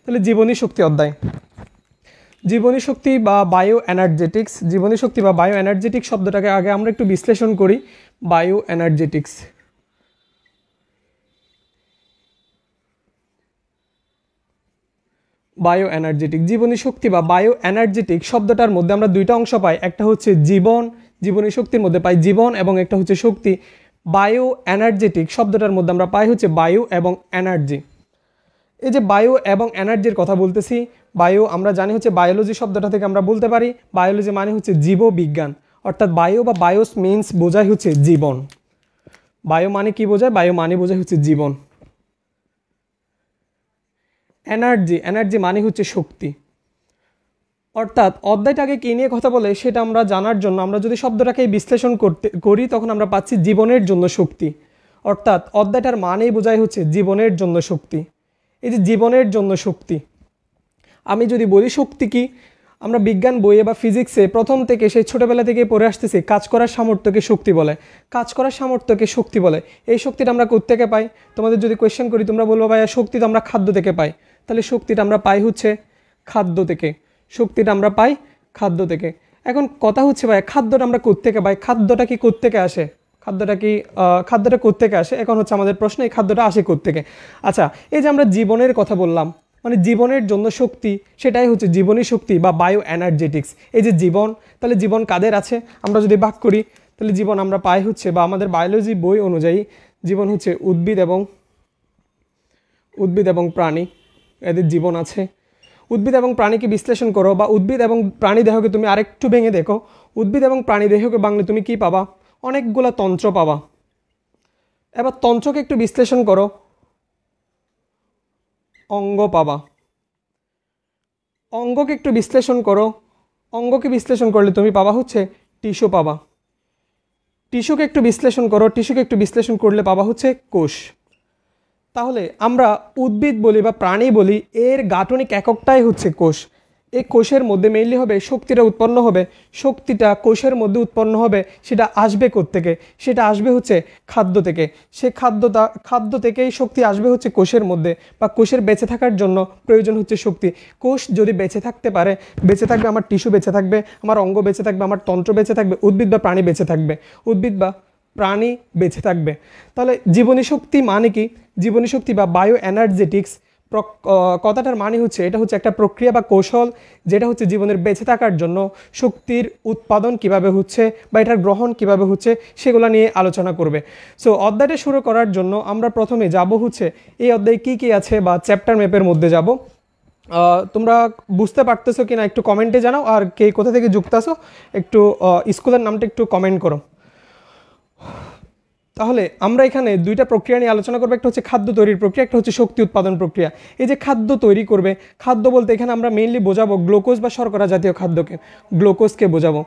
তাহলে জীবনী শক্তি অধ্যায়। জীবনী শক্তি বা বায়ো এনার্জেটিক্স, জীবনী শক্তি বা বায়ো এনার্জেটিক্স শব্দটাকে আগে আমরা একটু বিশ্লেষণ করি। বায়ো এনার্জেটিক্স, বায়ো এনার্জেটিক, জীবনী শক্তি বা বায়ো এনার্জেটিক শব্দটার মধ্যে আমরা দুইটা অংশ পাই, একটা হচ্ছে জীবন, জীবনী শক্তির মধ্যে পাই জীবন, এবং একটা হচ্ছে শক্তি। বায়ো এনার্জেটিক শব্দটার মধ্যে আমরা পাই হচ্ছে বায়ু এবং এনার্জি। এই যে বায়ো এবং এনার্জির কথা বলতেছি, বায়ো আমরা জানি হচ্ছে বায়োলজি শব্দটা থেকে আমরা বলতে পারি, বায়োলজি মানে হচ্ছে জীববিজ্ঞান, অর্থাৎ বায়ো বা বায়োস মিন্স বোঝায় হচ্ছে জীবন। বায়ো মানে কি বোঝায়? বায়ো মানে বোঝায় হচ্ছে জীবন। এনার্জি, এনার্জি মানে হচ্ছে শক্তি। অর্থাৎ অধ্যায়টাকে কী নিয়ে কথা বলে সেটা আমরা জানার জন্য আমরা যদি শব্দটাকে বিশ্লেষণ করি তখন আমরা পাচ্ছি জীবনের জন্য শক্তি। অর্থাৎ অধ্যায়টার মানেই বোঝায় হচ্ছে জীবনের জন্য শক্তি। এই যে জীবনের জন্য শক্তি, আমি যদি বলি শক্তি কি, আমরা বিজ্ঞান বইয়ে বা ফিজিক্সে প্রথম থেকে সেই ছোটোবেলা থেকে পড়ে আসতেছি কাজ করার সামর্থ্যকে শক্তি বলে, কাজ করার সামর্থ্যকে শক্তি বলে। এই শক্তিটা আমরা কোত্থেকে পাই? তোমাদের যদি কোয়েশ্চেন করি তোমরা বলবো ভাইয়া শক্তি তো আমরা খাদ্য থেকে পাই। তাহলে শক্তিটা আমরা পাই হচ্ছে খাদ্য থেকে, শক্তিটা আমরা পাই খাদ্য থেকে। এখন কথা হচ্ছে ভাই খাদ্যটা আমরা কোত্থেকে পাই? খাদ্যটা কি কোত্থেকে আসে? খাদ্যটা কোত্থেকে আসে? এখন হচ্ছে আমাদের প্রশ্ন, এই খাদ্যটা আসে কোত্থেকে? আচ্ছা, এই যে আমরা জীবনের কথা বললাম, মানে জীবনের জন্য শক্তি, সেটাই হচ্ছে জীবনী শক্তি বা বায়ো এনার্জেটিক্স। এই যে জীবন, তাহলে জীবন কাদের আছে? আমরা যদি ভাগ করি তাহলে জীবন আমরা পাই হচ্ছে, বা আমাদের বায়োলজি বই অনুযায়ী জীবন হচ্ছে উদ্ভিদ এবং প্রাণী, এদের জীবন আছে। উদ্ভিদ এবং প্রাণীকে বিশ্লেষণ করো, বা উদ্ভিদ এবং প্রাণী দেহকে তুমি আরেকটু ভেঙে দেখো, উদ্ভিদ এবং প্রাণী দেহকে ভাঙলে তুমি কি পাবা? অনেকগুলো তন্ত্র পাবা। এবার তন্ত্রকে একটু বিশ্লেষণ করো, অঙ্গ পাবা। অঙ্গকে একটু বিশ্লেষণ করো, অঙ্গকে বিশ্লেষণ করলে তুমি পাবা হচ্ছে টিস্যু পাবা। টিস্যুকে একটু বিশ্লেষণ করো, টিস্যুকে একটু বিশ্লেষণ করলে পাবা হচ্ছে কোষ। তাহলে আমরা উদ্ভিদ বলি বা প্রাণী বলি, এর গাঠনিক এককটাই হচ্ছে কোষ। এই কোষের মধ্যে মেইনলি হবে শক্তিটা উৎপন্ন হবে, শক্তিটা কোষের মধ্যে উৎপন্ন হবে, সেটা আসবে কোত্থেকে? সেটা আসবে হচ্ছে খাদ্য থেকে। সে খাদ্য থেকেই শক্তি আসবে হচ্ছে কোষের মধ্যে, বা কোষের বেঁচে থাকার জন্য প্রয়োজন হচ্ছে শক্তি। কোষ যদি বেঁচে থাকতে পারে, বেঁচে থাকবে আমার টিস্যু, বেঁচে থাকবে আমার অঙ্গ, বেঁচে থাকবে আমার তন্ত্র, বেঁচে থাকবে উদ্ভিদ বা প্রাণী, বেঁচে থাকবে উদ্ভিদ বা প্রাণী বেঁচে থাকবে। তাহলে জীবনী শক্তি মানে কি? জীবনী শক্তি বা বায়ো এনার্জেটিক্স কথাটার মানে হচ্ছে এটা হচ্ছে একটা প্রক্রিয়া বা কৌশল, যেটা হচ্ছে জীবনের বেঁচে থাকার জন্য শক্তির উৎপাদন কিভাবে হচ্ছে বা এটার গ্রহণ কিভাবে হচ্ছে সেগুলো নিয়ে আলোচনা করবে। সো অধ্যায়টা শুরু করার জন্য আমরা প্রথমে যাব হচ্ছে এই অধ্যায়ে কী কী আছে, বা চ্যাপ্টার ম্যাপের মধ্যে যাব। তোমরা বুঝতে পারতেছো কিনা একটু কমেন্টে জানাও, আর কে কোথা থেকে যুক্ত আছো একটু স্কুলের নামটা একটু কমেন্ট করো। তাহলে আমরা এখানে দুইটা প্রক্রিয়া নিয়ে আলোচনা করবো, একটা হচ্ছে খাদ্য তৈরির প্রক্রিয়া, একটা হচ্ছে শক্তি উৎপাদন প্রক্রিয়া। এই যে খাদ্য তৈরি করবে, খাদ্য বলতে এখানে আমরা মেইনলি বোঝাবো গ্লুকোজ বা শর্করা জাতীয় খাদ্যকে, গ্লুকোজকে বোঝাবো।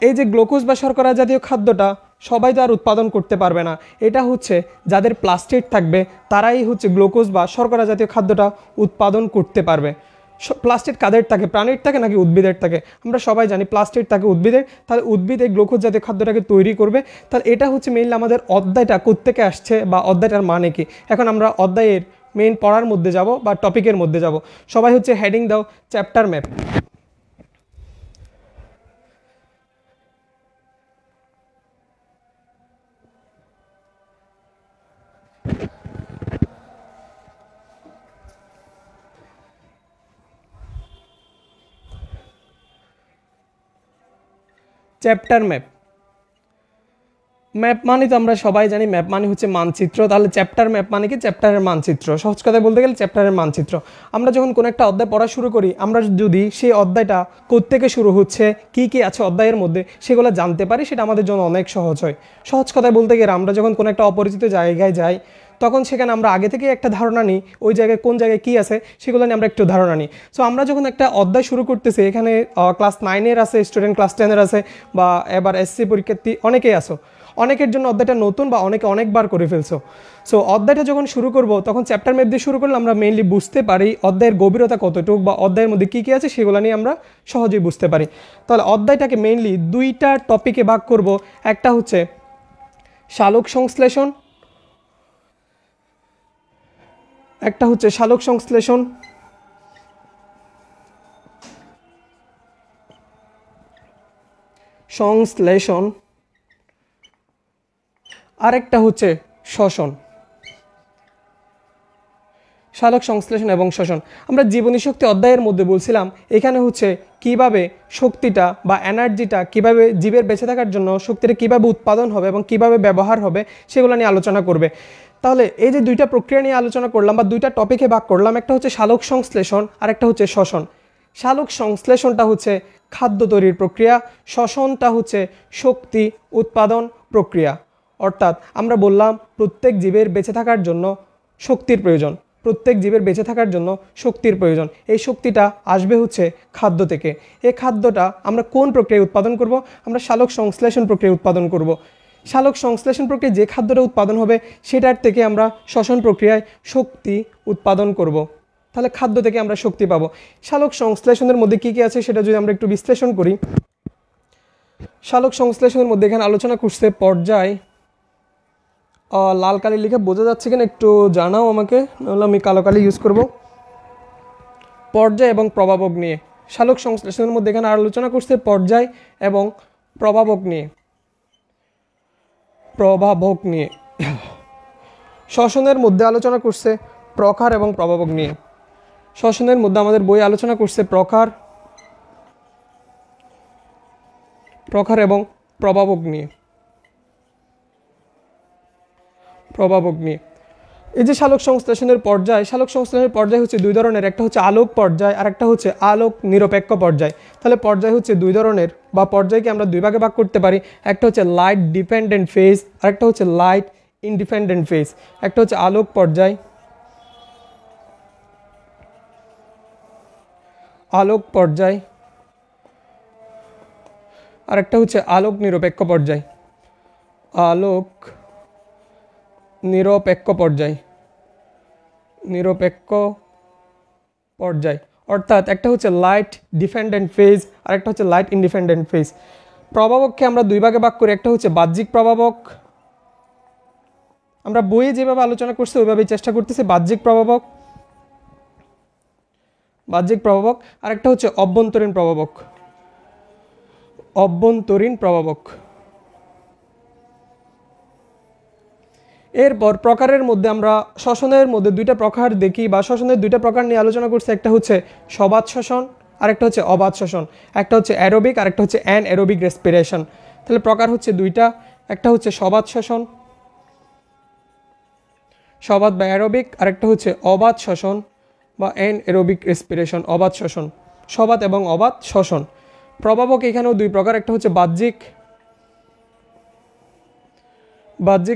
এই যে গ্লুকোজ বা শর্করা জাতীয় খাদ্যটা সবাই তো আর উৎপাদন করতে পারবে না, এটা হচ্ছে যাদের প্লাস্টিড থাকবে তারাই হচ্ছে গ্লুকোজ বা শর্করা জাতীয় খাদ্যটা উৎপাদন করতে পারবে। প্লাস্টিড কাদের থাকে? প্রাণীর থাকে নাকি উদ্ভিদের থাকে? আমরা সবাই জানি প্লাস্টিড থাকে উদ্ভিদের। তাহলে উদ্ভিদ এই গ্লুকোজ জাতীয় খাদ্যটাকে তৈরি করবে। তাহলে এটা হচ্ছে মেইনলি আমাদের অধ্যায়টা কোত্থেকে আসছে বা অধ্যায়টার মানে কি। এখন আমরা অধ্যায়ের মেইন পড়ার মধ্যে যাব বা টপিকের মধ্যে যাব। সবাই হচ্ছে হেডিং দাও chapter map. Chapter map, map মানে তো আমরা সবাই জানি ম্যাপ মানে হচ্ছে মানচিত্র। তাহলে চ্যাপ্টার ম্যাপ মানে কি? চ্যাপ্টারের মানচিত্র। সহজ কথায় বলতে গেলে চ্যাপ্টারের মানচিত্র। আমরা যখন কোনো একটা অধ্যায় পড়া শুরু করি, আমরা যদি সেই অধ্যায়টা কোত্থেকে শুরু হচ্ছে, কি কি আছে অধ্যায়ের মধ্যে, সেগুলো জানতে পারি, সেটা আমাদের জন্য অনেক সহজ হয়। সহজ কথায় বলতে গেলে আমরা যখন কোনো একটা অপরিচিত জায়গায় যাই, তখন সেখানে আমরা আগে থেকে একটা ধারণা নিই, ওই জায়গায় কোন জায়গায় কী আছে সেগুলো নিয়ে আমরা একটু ধারণা নিই। সো আমরা যখন একটা অধ্যায় শুরু করতেছি, এখানে ক্লাস 9-এর আছে স্টুডেন্ট, ক্লাস 10-এর আছে, বা এবার এসসি পরীক্ষার্থী অনেকেই আসো, অনেকের জন্য অধ্যায়টা নতুন বা অনেকে অনেকবার করে ফেলছো। সো অধ্যায়টা যখন শুরু করব তখন চ্যাপ্টার ম্যাপ দিয়ে শুরু করলে আমরা মেইনলি বুঝতে পারি অধ্যায়ের গভীরতা কতটুকু, বা অধ্যায়ের মধ্যে কী কী আছে সেগুলো নিয়ে আমরা সহজেই বুঝতে পারি। তাহলে অধ্যায়টাকে মেইনলি দুইটা টপিকে ভাগ করব। একটা হচ্ছে সালোক সংশ্লেষণ, একটা হচ্ছে সালোক সংশ্লেষণ, সংশ্লেষণ, আরেকটা হচ্ছে শ্বসন। সালোক সংশ্লেষণ এবং শ্বসন। আমরা জীবনী শক্তি অধ্যায়ের মধ্যে বলছিলাম এখানে হচ্ছে কিভাবে শক্তিটা বা এনার্জিটা কিভাবে জীবের বেঁচে থাকার জন্য শক্তিটা কিভাবে উৎপাদন হবে এবং কিভাবে ব্যবহার হবে সেগুলো নিয়ে আলোচনা করবে। তাহলে এই যে দুইটা প্রক্রিয়া নিয়ে আলোচনা করলাম বা দুইটা টপিকে ভাগ করলাম, একটা হচ্ছে সালোক সংশ্লেষণ আর একটা হচ্ছে শ্বসন। সালোক সংশ্লেষণটা হচ্ছে খাদ্য তৈরির প্রক্রিয়া, শ্বসনটা হচ্ছে শক্তি উৎপাদন প্রক্রিয়া। অর্থাৎ আমরা বললাম প্রত্যেক জীবের বেঁচে থাকার জন্য শক্তির প্রয়োজন, প্রত্যেক জীবের বেঁচে থাকার জন্য শক্তির প্রয়োজন। এই শক্তিটা আসবে হচ্ছে খাদ্য থেকে। এই খাদ্যটা আমরা কোন প্রক্রিয়ায় উৎপাদন করব? আমরা সালোক সংশ্লেষণ প্রক্রিয়ায় উৎপাদন করব। সালোক সংশ্লেষণ প্রক্রিয়ায় যে খাদ্যটা উৎপাদন হবে সেটার থেকে আমরা শ্বসন প্রক্রিয়ায় শক্তি উৎপাদন করব। তাহলে খাদ্য থেকে আমরা শক্তি পাবো। সালোক সংশ্লেষণের মধ্যে কী কী আছে সেটা যদি আমরা একটু বিশ্লেষণ করি। সালোক সংশ্লেষণের মধ্যে এখানে আলোচনা করছে পর্যায়, লাল কালি লিখে বোঝা যাচ্ছে কিনা একটু জানাও আমাকে, নাহলে আমি কালো কালি ইউজ করব। পর্যায় এবং প্রভাবক নিয়ে সালোক সংশ্লেষণের মধ্যে এখানে আলোচনা করছে পর্যায় এবং প্রভাবক নিয়ে। শ্বসনের মধ্যে আলোচনা করছে প্রকার এবং প্রভাবক নিয়ে। শ্বসনের মধ্যে আমাদের বই আলোচনা করছে প্রকার এবং প্রভাবক নিয়ে। এই যে সালোক সংশ্লেষণের পর্যায়, সালোক সংশ্লেষণের পর্যায় হচ্ছে দুই ধরনের, একটা হচ্ছে আলোক পর্যায় আর একটা হচ্ছে আলোক নিরপেক্ষ পর্যায়। তাহলে পর্যায় হচ্ছে দুই ধরনের বা পর্যায়কে আমরা দুই ভাগে ভাগ করতে পারি। একটা হচ্ছে লাইট ডিপেন্ডেন্ট ফেজ আর একটা হচ্ছে লাইট ইনডিপেন্ডেন্ট ফেজ। একটা হচ্ছে আলোক পর্যায়, আর একটা হচ্ছে আলোক নিরপেক্ষ পর্যায়। অর্থাৎ একটা হচ্ছে লাইট ডিপেন্ডেন্ট ফেজ আর একটা হচ্ছে লাইট ইনডিপেন্ডেন্ট ফেজ। প্রভাবককে আমরা দুই ভাগে ভাগ করি, একটা হচ্ছে বাহ্যিক প্রভাবক, আমরা বইয়ে যেভাবে আলোচনা করছি ওইভাবেই চেষ্টা করতেছি, বাহ্যিক প্রভাবক আর একটা হচ্ছে অভ্যন্তরীণ প্রভাবক। এরপর প্রকারের মধ্যে আমরা শ্বসনের মধ্যে দুইটা প্রকার দেখি বা শ্বসনের দুইটা প্রকার নিয়ে আলোচনা করছি। একটা হচ্ছে সবাত শ্বসন আর একটা হচ্ছে অবাত শ্বসন। একটা হচ্ছে অ্যারোবিক আর একটা হচ্ছে অ্যানএরোবিক রেসপিরেশন। তাহলে প্রকার হচ্ছে দুইটা, একটা হচ্ছে সবাত শ্বসন, সবাত বা অ্যারোবিক, আর একটা হচ্ছে অবাত শ্বসন বা অ্যানএরোবিক রেসপিরেশন, অবাত শ্বসন। সবাত এবং অবাত শ্বসন। প্রভাবক এখানেও দুই প্রকার, একটা হচ্ছে বাহ্যিক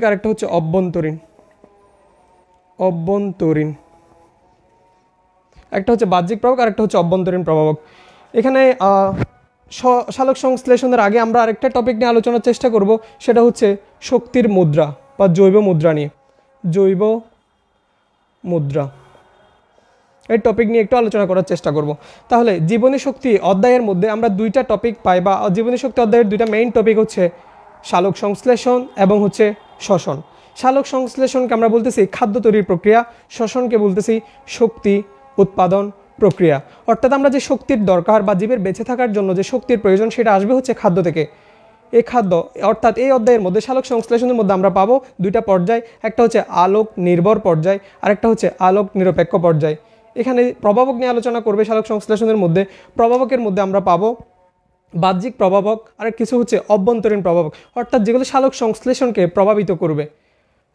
আর একটা হচ্ছে অভ্যন্তরীণ। একটা হচ্ছে বাহ্যিক প্রভাবক আর একটা হচ্ছে অভ্যন্তরীণ প্রভাবক। এখানে সালোক সংশ্লেষণের আগে আমরা আরেকটা টপিক নিয়ে আলোচনার চেষ্টা করব, সেটা হচ্ছে শক্তির মুদ্রা বা জৈব মুদ্রা নিয়ে। এই টপিক নিয়ে একটু আলোচনা করার চেষ্টা করব। তাহলে জীবনী শক্তি অধ্যায়ের মধ্যে আমরা দুইটা টপিক পাই, বা জীবনী শক্তি অধ্যায়ের দুইটা মেইন টপিক হচ্ছে সালোক সংশ্লেষণ এবং হচ্ছে শ্বসন। সালোক সংশ্লেষণকে আমরা বলতেছি খাদ্য তৈরির প্রক্রিয়া, শ্বসনকে বলতেছি শক্তি উৎপাদন প্রক্রিয়া। অর্থাৎ আমরা যে শক্তির দরকার বা জীবের বেঁচে থাকার জন্য যে শক্তির প্রয়োজন সেটা আসবে হচ্ছে খাদ্য থেকে। এই খাদ্য অর্থাৎ এই অধ্যায়ের মধ্যে সালোক সংশ্লেষণের মধ্যে আমরা পাবো দুইটা পর্যায়, একটা হচ্ছে আলোক নির্ভর পর্যায় আর একটা হচ্ছে আলোক নিরপেক্ষ পর্যায়। এখানে প্রভাবক নিয়ে আলোচনা করবে সালোক সংশ্লেষণের মধ্যে। প্রভাবকের মধ্যে আমরা পাবো বাহ্যিক প্রভাবক আর কিছু হচ্ছে অভ্যন্তরীণ প্রভাবক, অর্থাৎ যেগুলো সালোক সংশ্লেষণকে প্রভাবিত করবে।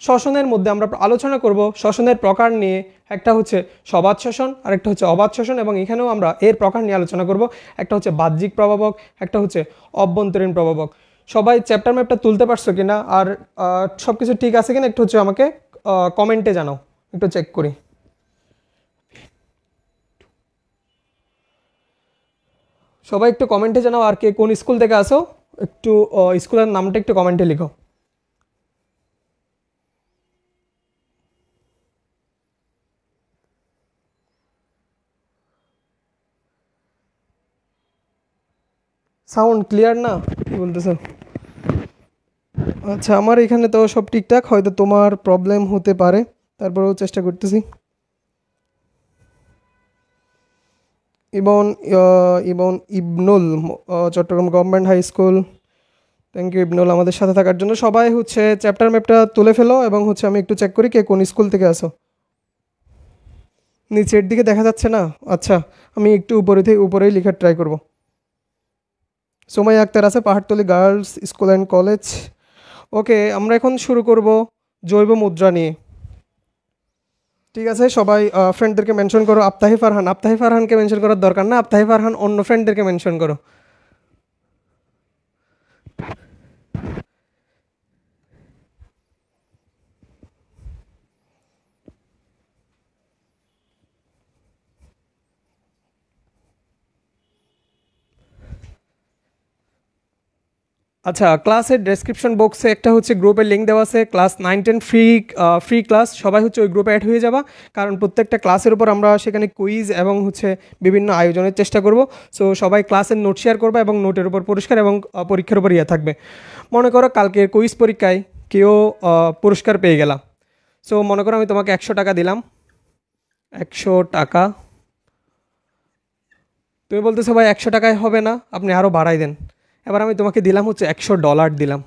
শ্বসনের মধ্যে আমরা আলোচনা করব শ্বসনের প্রকার নিয়ে, একটা হচ্ছে সবাত শ্বসন আর একটা হচ্ছে অবাত শ্বসন, এবং এখানেও আমরা এর প্রকার নিয়ে আলোচনা করব। একটা হচ্ছে বাহ্যিক প্রভাবক, একটা হচ্ছে অভ্যন্তরীণ প্রভাবক। সবাই চ্যাপ্টার ম্যাপটা তুলতে পারছো কিনা আর সব কিছু ঠিক আছে কিনা একটু হচ্ছে আমাকে কমেন্টে জানাও, একটু চেক করি। সবাই একটু কমেন্টে জানাও আর কে কোন স্কুল থেকে আসো, একটু স্কুলের নামটা একটু কমেন্টে লিখো। সাউন্ড ক্লিয়ার না, কি বলতেছো? আচ্ছা, আমার এখানে তো সব ঠিকঠাক, হয়তো তোমার প্রবলেম হতে পারে, তারপরেও চেষ্টা করতেছি। Ibnul Chittagong government high school, thank you Ibnul আমাদের সাথে থাকার জন্য। সবাই হচ্ছে চ্যাপ্টার ম্যাপটা তুলে ফেলো এবং হচ্ছে আমি একটু চেক করি কে কোন স্কুল থেকে আসো। নিচের দিকে দেখা যাচ্ছে না? আচ্ছা, আমি একটু উপরেই লেখার ট্রাই করব। সুমাইয়া আক্তার আছে, Pahartali girls school and college. Okay, আমরা এখন শুরু করব জৈব মুদ্রা নিয়ে। ঠিক আছে, সবাই ফ্রেন্ডদেরকে মেনশন করো। আফতাহি ফারহানকে মেনশন করার দরকার না, আফতাহি ফারহান অন্য ফ্রেন্ডদেরকে মেনশন করো। আচ্ছা, ক্লাসের ডেসক্রিপশন বক্সে একটা হচ্ছে গ্রুপের লিঙ্ক দেওয়া আছে, ক্লাস 9-10 ফ্রি ক্লাস। সবাই হচ্ছে ওই গ্রুপে অ্যাড হয়ে যাবা, কারণ প্রত্যেকটা ক্লাসের উপর আমরা সেখানে কুইজ এবং হচ্ছে বিভিন্ন আয়োজনের চেষ্টা করব। সো সবাই ক্লাসের নোট শেয়ার করবা এবং নোটের উপর পুরস্কার এবং পরীক্ষার উপর থাকবে। মনে করো কালকের কুইজ পরীক্ষায় কেউ পুরস্কার পেয়ে গেলা। সো মনে করো আমি তোমাকে 100 টাকা দিলাম, 100 টাকা। তুমি বলতেছো ভাই 100 টাকায় হবে না, আপনি আরও বাড়াই দেন। এবার আমি তোমাকে দিলাম হচ্ছে $100 দিলাম।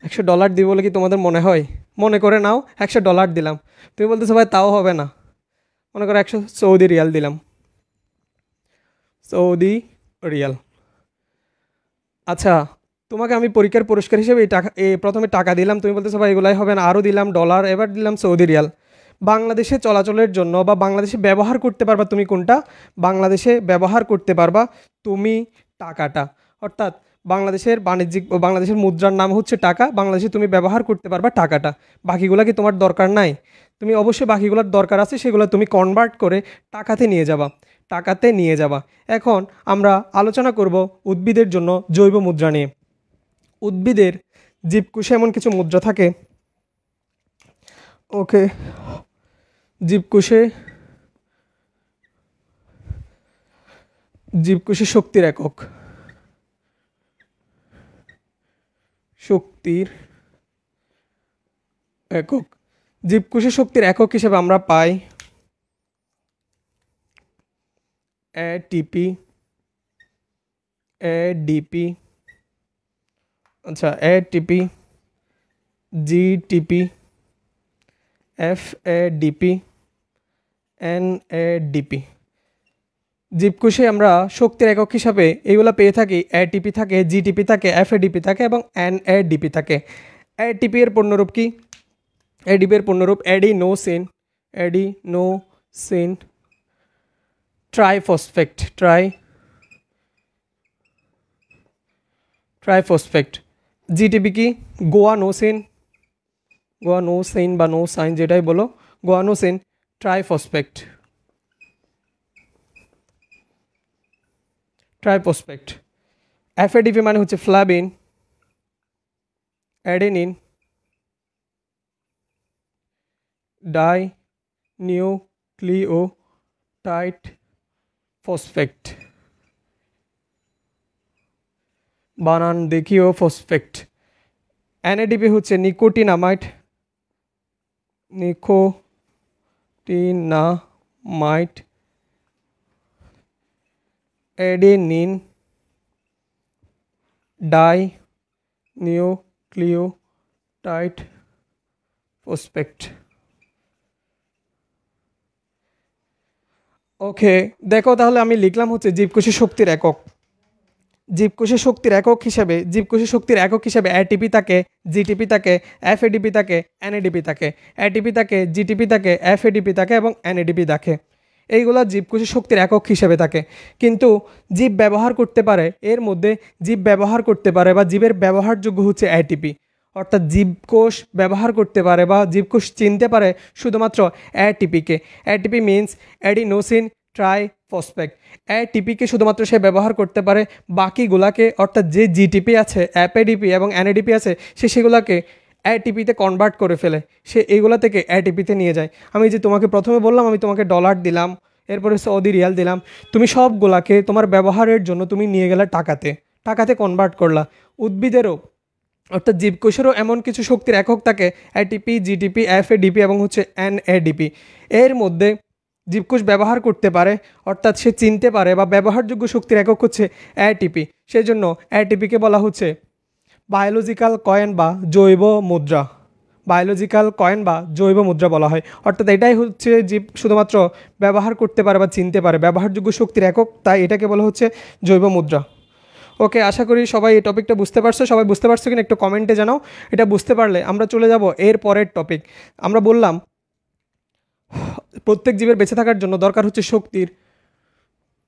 $100 দিব বলে কি তোমাদের মনে হয়? মনে করে নাও, $100 দিলাম। তুমি বলতেছো ভাই তাও হবে না, মনে করো 100 সৌদি রিয়াল দিলাম। Saudi Real. আচ্ছা, তোমাকে আমি পরীক্ষার পুরস্কার হিসেবে প্রথমে টাকা দিলাম, তুমি বলতেছো ভাই এগুলাই হবে না, আরও দিলাম ডলার, এবার দিলাম সৌদি রিয়াল। বাংলাদেশে চলাচলের জন্য বা বাংলাদেশে ব্যবহার করতে পারবা তুমি কোনটা? বাংলাদেশে ব্যবহার করতে পারবা তুমি টাকাটা। অর্থাৎ বাংলাদেশের মুদ্রার নাম হচ্ছে টাকা, বাংলাদেশে তুমি ব্যবহার করতে পারবা টাকাটা। বাকিগুলো কি তোমার দরকার নাই? তুমি অবশ্যই বাকিগুলোর দরকার আছে, সেগুলো তুমি কনভার্ট করে টাকাতে নিয়ে যাবা। এখন আমরা আলোচনা করব উদ্ভিদের জন্য জৈব মুদ্রা নিয়ে। উদ্ভিদের জীবকোষে এমন কিছু মুদ্রা থাকে। ওকে, জীবকোষে শক্তির একক, জীবকোষে শক্তির একক হিসেবে আমরা পাই এটিপি, এডিপি, আচ্ছা এটিপি, জিটিপি, এফএডিপি, এনএডিপি। জীবকোষে আমরা শক্তির একক হিসাবে এইগুলো পেয়ে থাকি। এটিপি থাকে, জিটিপি থাকে, এফএডিপি থাকে এবং এনএডিপি থাকে। এটিপি এর পূর্ণরূপ কি? এডিপি এর পূর্ণরূপ এডিনোসিন ট্রাইফসফেট। জিটিপি কি? গোয়ানোসিন বা নোসাইন যেটাই বলো, গোয়ানোসিন ট্রাইফসফেট। এফএডিপি মানে হচ্ছে ফ্লাভিন, অ্যাডেনিন, ডাইনিউক্লিওটাইড ফসফেট। বানান দেখিও, ফসফেট। এনএডিপি হচ্ছে নিকোটিনামাইড, অ্যাডেনিন, ডাইনিউক্লিওটাইড ফসফেট। ওকে, দেখো তাহলে আমি লিখলাম হচ্ছে জীবকোষে শক্তির একক। জীবকোষে শক্তির একক হিসাবে এটিপি থাকে, জিটিপি থাকে, এফএডিপি থাকে, এনএডিপি থাকে। এটিপি থাকে, জিটিপি থাকে, এফএডিপি থাকে এবং এনএডিপি থাকে। এইগুলো জীবকোষে শক্তির একক হিসেবে থাকে। কিন্তু জীব ব্যবহার করতে পারে, এর মধ্যে জীব ব্যবহার করতে পারে বা জীবের ব্যবহারযোগ্য হচ্ছে এটিপি। অর্থাৎ জীবকোষ ব্যবহার করতে পারে বা জীবকোষ চিনতে পারে শুধুমাত্র এটিপিকে। ATP means adenosine triphosphate. এটিপিকে শুধুমাত্র সে ব্যবহার করতে পারে, বাকিগুলাকে অর্থাৎ যে জিটিপি আছে, এফএডিপি এবং এনএডিপি আছে, সে সেগুলোকে এটিপিতে কনভার্ট করে ফেলে, সে এইগুলা থেকে এটিপিতে নিয়ে যায়। আমি যে তোমাকে প্রথমে বললাম আমি তোমাকে ডলার দিলাম, এরপরে সৌদি রিয়াল দিলাম, তুমি সবগুলাকে তোমার ব্যবহারের জন্য তুমি নিয়ে গেলে টাকাতে কনভার্ট করলা। উদ্ভিদেরও অর্থাৎ জীবকোষেরও এমন কিছু শক্তির একক থাকে, এটিপি, জিটিপি, এফএডিপি এবং হচ্ছে এনএডিপি। এর মধ্যে জীবকোষ ব্যবহার করতে পারে অর্থাৎ সে চিনতে পারে বা ব্যবহারযোগ্য শক্তির একক হচ্ছে এটিপি। সেই জন্য এটিপিকে বলা হচ্ছে বায়োলজিক্যাল কয়েন বা জৈব মুদ্রা, বায়োলজিক্যাল কয়েন বা জৈব মুদ্রা বলা হয়। অর্থাৎ এটাই হচ্ছে যে শুধুমাত্র ব্যবহার করতে পারে বা চিনতে পারে, ব্যবহারযোগ্য শক্তির একক, তাই এটাকে বলা হচ্ছে জৈব মুদ্রা। ওকে, আশা করি সবাই এই টপিকটা বুঝতে পারছো। সবাই বুঝতে পারছো কিনা একটু কমেন্টে জানাও। এটা বুঝতে পারলে আমরা চলে যাব এর পরের টপিক। আমরা বললাম প্রত্যেক জীবের বেঁচে থাকার জন্য দরকার হচ্ছে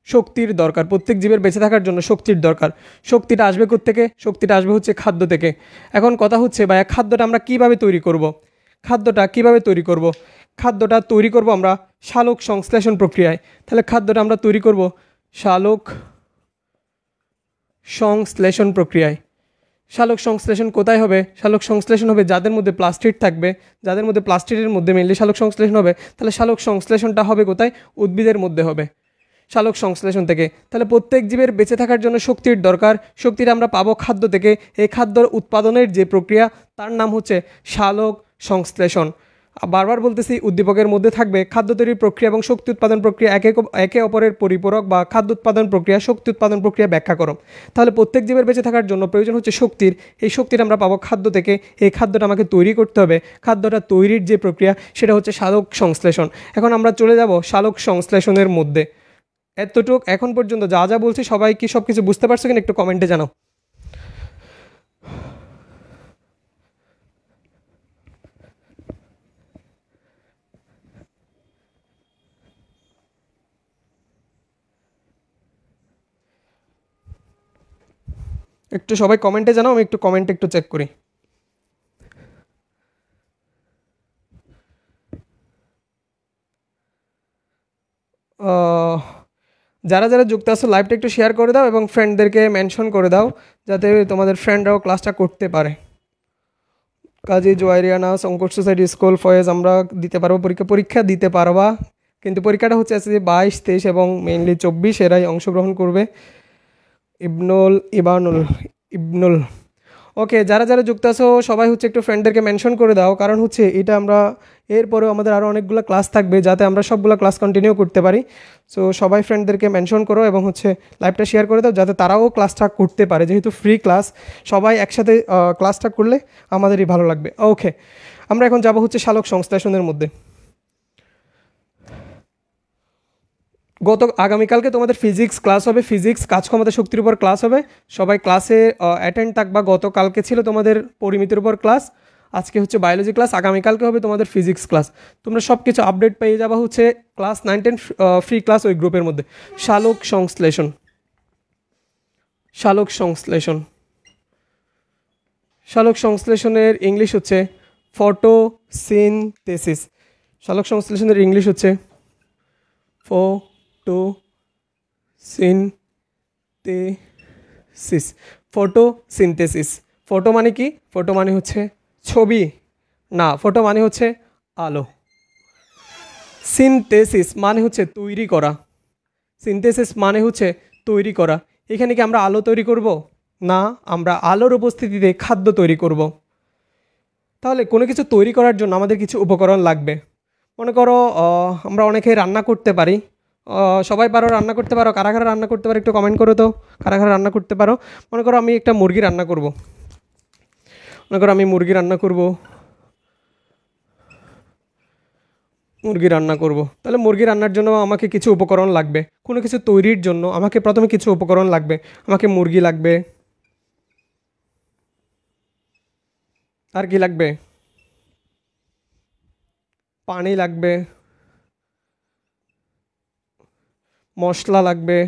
শক্তির দরকার, প্রত্যেক জীবের বেঁচে থাকার জন্য শক্তির দরকার। শক্তিটা আসবে কোত্থেকে? শক্তিটা আসবে হচ্ছে খাদ্য থেকে। এখন কথা হচ্ছে ভাইয়া, খাদ্যটা আমরা কিভাবে তৈরি করব? খাদ্যটা কিভাবে তৈরি করব? খাদ্যটা তৈরি করব আমরা সালোক সংশ্লেষণ প্রক্রিয়ায়। তাহলে খাদ্যটা আমরা তৈরি করব সালোক সংশ্লেষণ প্রক্রিয়ায়। সালোক সংশ্লেষণ কোথায় হবে? সালোক সংশ্লেষণ হবে যাদের মধ্যে প্লাস্টিড থাকবে, যাদের মধ্যে প্লাস্টিডের মধ্যে মেনলি সালোক সংশ্লেষণ হবে। তাহলে সালোক সংশ্লেষণটা হবে কোথায়? উদ্ভিদের মধ্যে হবে, সালোক সংশ্লেষণ থেকে। তাহলে প্রত্যেক জীবের বেঁচে থাকার জন্য শক্তির দরকার। শক্তিটা আমরা পাবো খাদ্য থেকে। এই খাদ্যর উৎপাদনের যে প্রক্রিয়া, তার নাম হচ্ছে সালোক সংশ্লেষণ। বারবার বলতেছি, উদ্দীপকের মধ্যে থাকবে খাদ্য তৈরির প্রক্রিয়া এবং শক্তি উৎপাদন প্রক্রিয়া একে অপরের পরিপূরক, বা খাদ্য উৎপাদন প্রক্রিয়া শক্তি উৎপাদন প্রক্রিয়া ব্যাখ্যা করো। তাহলে প্রত্যেক জীবের বেঁচে থাকার জন্য প্রয়োজন হচ্ছে শক্তির। এই শক্তিটা আমরা পাবো খাদ্য থেকে। এই খাদ্যটা আমাকে তৈরি করতে হবে। খাদ্যটা তৈরির যে প্রক্রিয়া, সেটা হচ্ছে সালোক সংশ্লেষণ। এখন আমরা চলে যাব সালোক সংশ্লেষণের মধ্যে। এতটুক এখন পর্যন্ত যা যা বলছি, সবাই কি সব কিছু বুঝতে পারছো কিনা একটু কমেন্টে জানাও। একটু সবাই কমেন্টে জানাও, আমি একটু কমেন্টে একটু চেক করি। যারা যারা যুক্ত আছো লাইভটা একটু শেয়ার করে দাও এবং ফ্রেন্ডদেরকে মেনশন করে দাও, যাতে তোমাদের ফ্রেন্ডরাও ক্লাসটা করতে পারে। কাজী জোয়ারিয়ানা সংকট সোসাইটি স্কুল ফয়েজ, আমরা দিতে পারবো পরীক্ষা দিতে পারবা, কিন্তু পরীক্ষাটা হচ্ছে আছে যে 22, 23 এবং মেইনলি 24 এরাই অংশগ্রহণ করবে। ইবনুল, ওকে, যারা যারা যুক্ত আছো সবাই হচ্ছে একটু ফ্রেন্ডদেরকে মেনশন করে দাও, কারণ হচ্ছে এটা আমরা এরপরেও আমাদের আরও অনেকগুলো ক্লাস থাকবে, যাতে আমরা সবগুলো ক্লাস কন্টিনিউ করতে পারি। সো সবাই ফ্রেন্ডদেরকে মেনশন করো এবং হচ্ছে লাইভটা শেয়ার করে দাও, যাতে তারাও ক্লাসটা করতে পারে। যেহেতু ফ্রি ক্লাস, সবাই একসাথে ক্লাসটা করলে আমাদেরই ভালো লাগবে। ওকে, আমরা এখন যাব হচ্ছে সালোক সংশ্লেষণের মধ্যে। আগামীকালকে তোমাদের ফিজিক্স ক্লাস হবে, ফিজিক্স কাজ ক্ষমতা শক্তির উপর ক্লাস হবে। সবাই ক্লাসে অ্যাটেন্ড থাকবা। গতকালকে ছিল তোমাদের পরিমিতির উপর ক্লাস, আজকে হচ্ছে বায়োলজি ক্লাস, আগামীকালকে হবে তোমাদের ফিজিক্স ক্লাস। তোমরা সব কিছু আপডেট পেয়ে যাবা হচ্ছে ক্লাস 9, 10 ফ্রি ক্লাস ওই গ্রুপের মধ্যে। সালোক সংশ্লেষণ, সালোক সংশ্লেষণ, সালোক সংশ্লেষণের ইংলিশ হচ্ছে ফটোসিনথেসিস। সালোক সংশ্লেষণের ইংলিশ হচ্ছে ফটোসিনথেসিস। ফটোসিনথেসিস। ফটো মানে কি? ফটো মানে হচ্ছে ছবি না, ফটো মানে হচ্ছে আলো। সিনথেসিস মানে হচ্ছে তৈরি করা। সিনথেসিস মানে হচ্ছে তৈরি করা। এখানে কি আমরা আলো তৈরি করব? না, আমরা আলোর উপস্থিতিতে খাদ্য তৈরি করব। তাহলে কোনো কিছু তৈরি করার জন্য আমাদের কিছু উপকরণ লাগবে। মনে করো আমরা অনেকেই রান্না করতে পারি। সবাই পারো রান্না করতে পারো? কারা কারা রান্না করতে পারো একটু কমেন্ট করো তো, কারা কারা রান্না করতে পারো। মনে করো আমি একটা মুরগি রান্না করব, মনে করো আমি মুরগি রান্না করব, তাহলে মুরগি রান্নার জন্য আমাকে কিছু উপকরণ লাগবে। কোনো কিছু তৈরির জন্য আমাকে প্রথমে কিছু উপকরণ লাগবে। আমাকে মুরগি লাগবে, আর কি লাগবে? পানি লাগবে, মশলা লাগবে,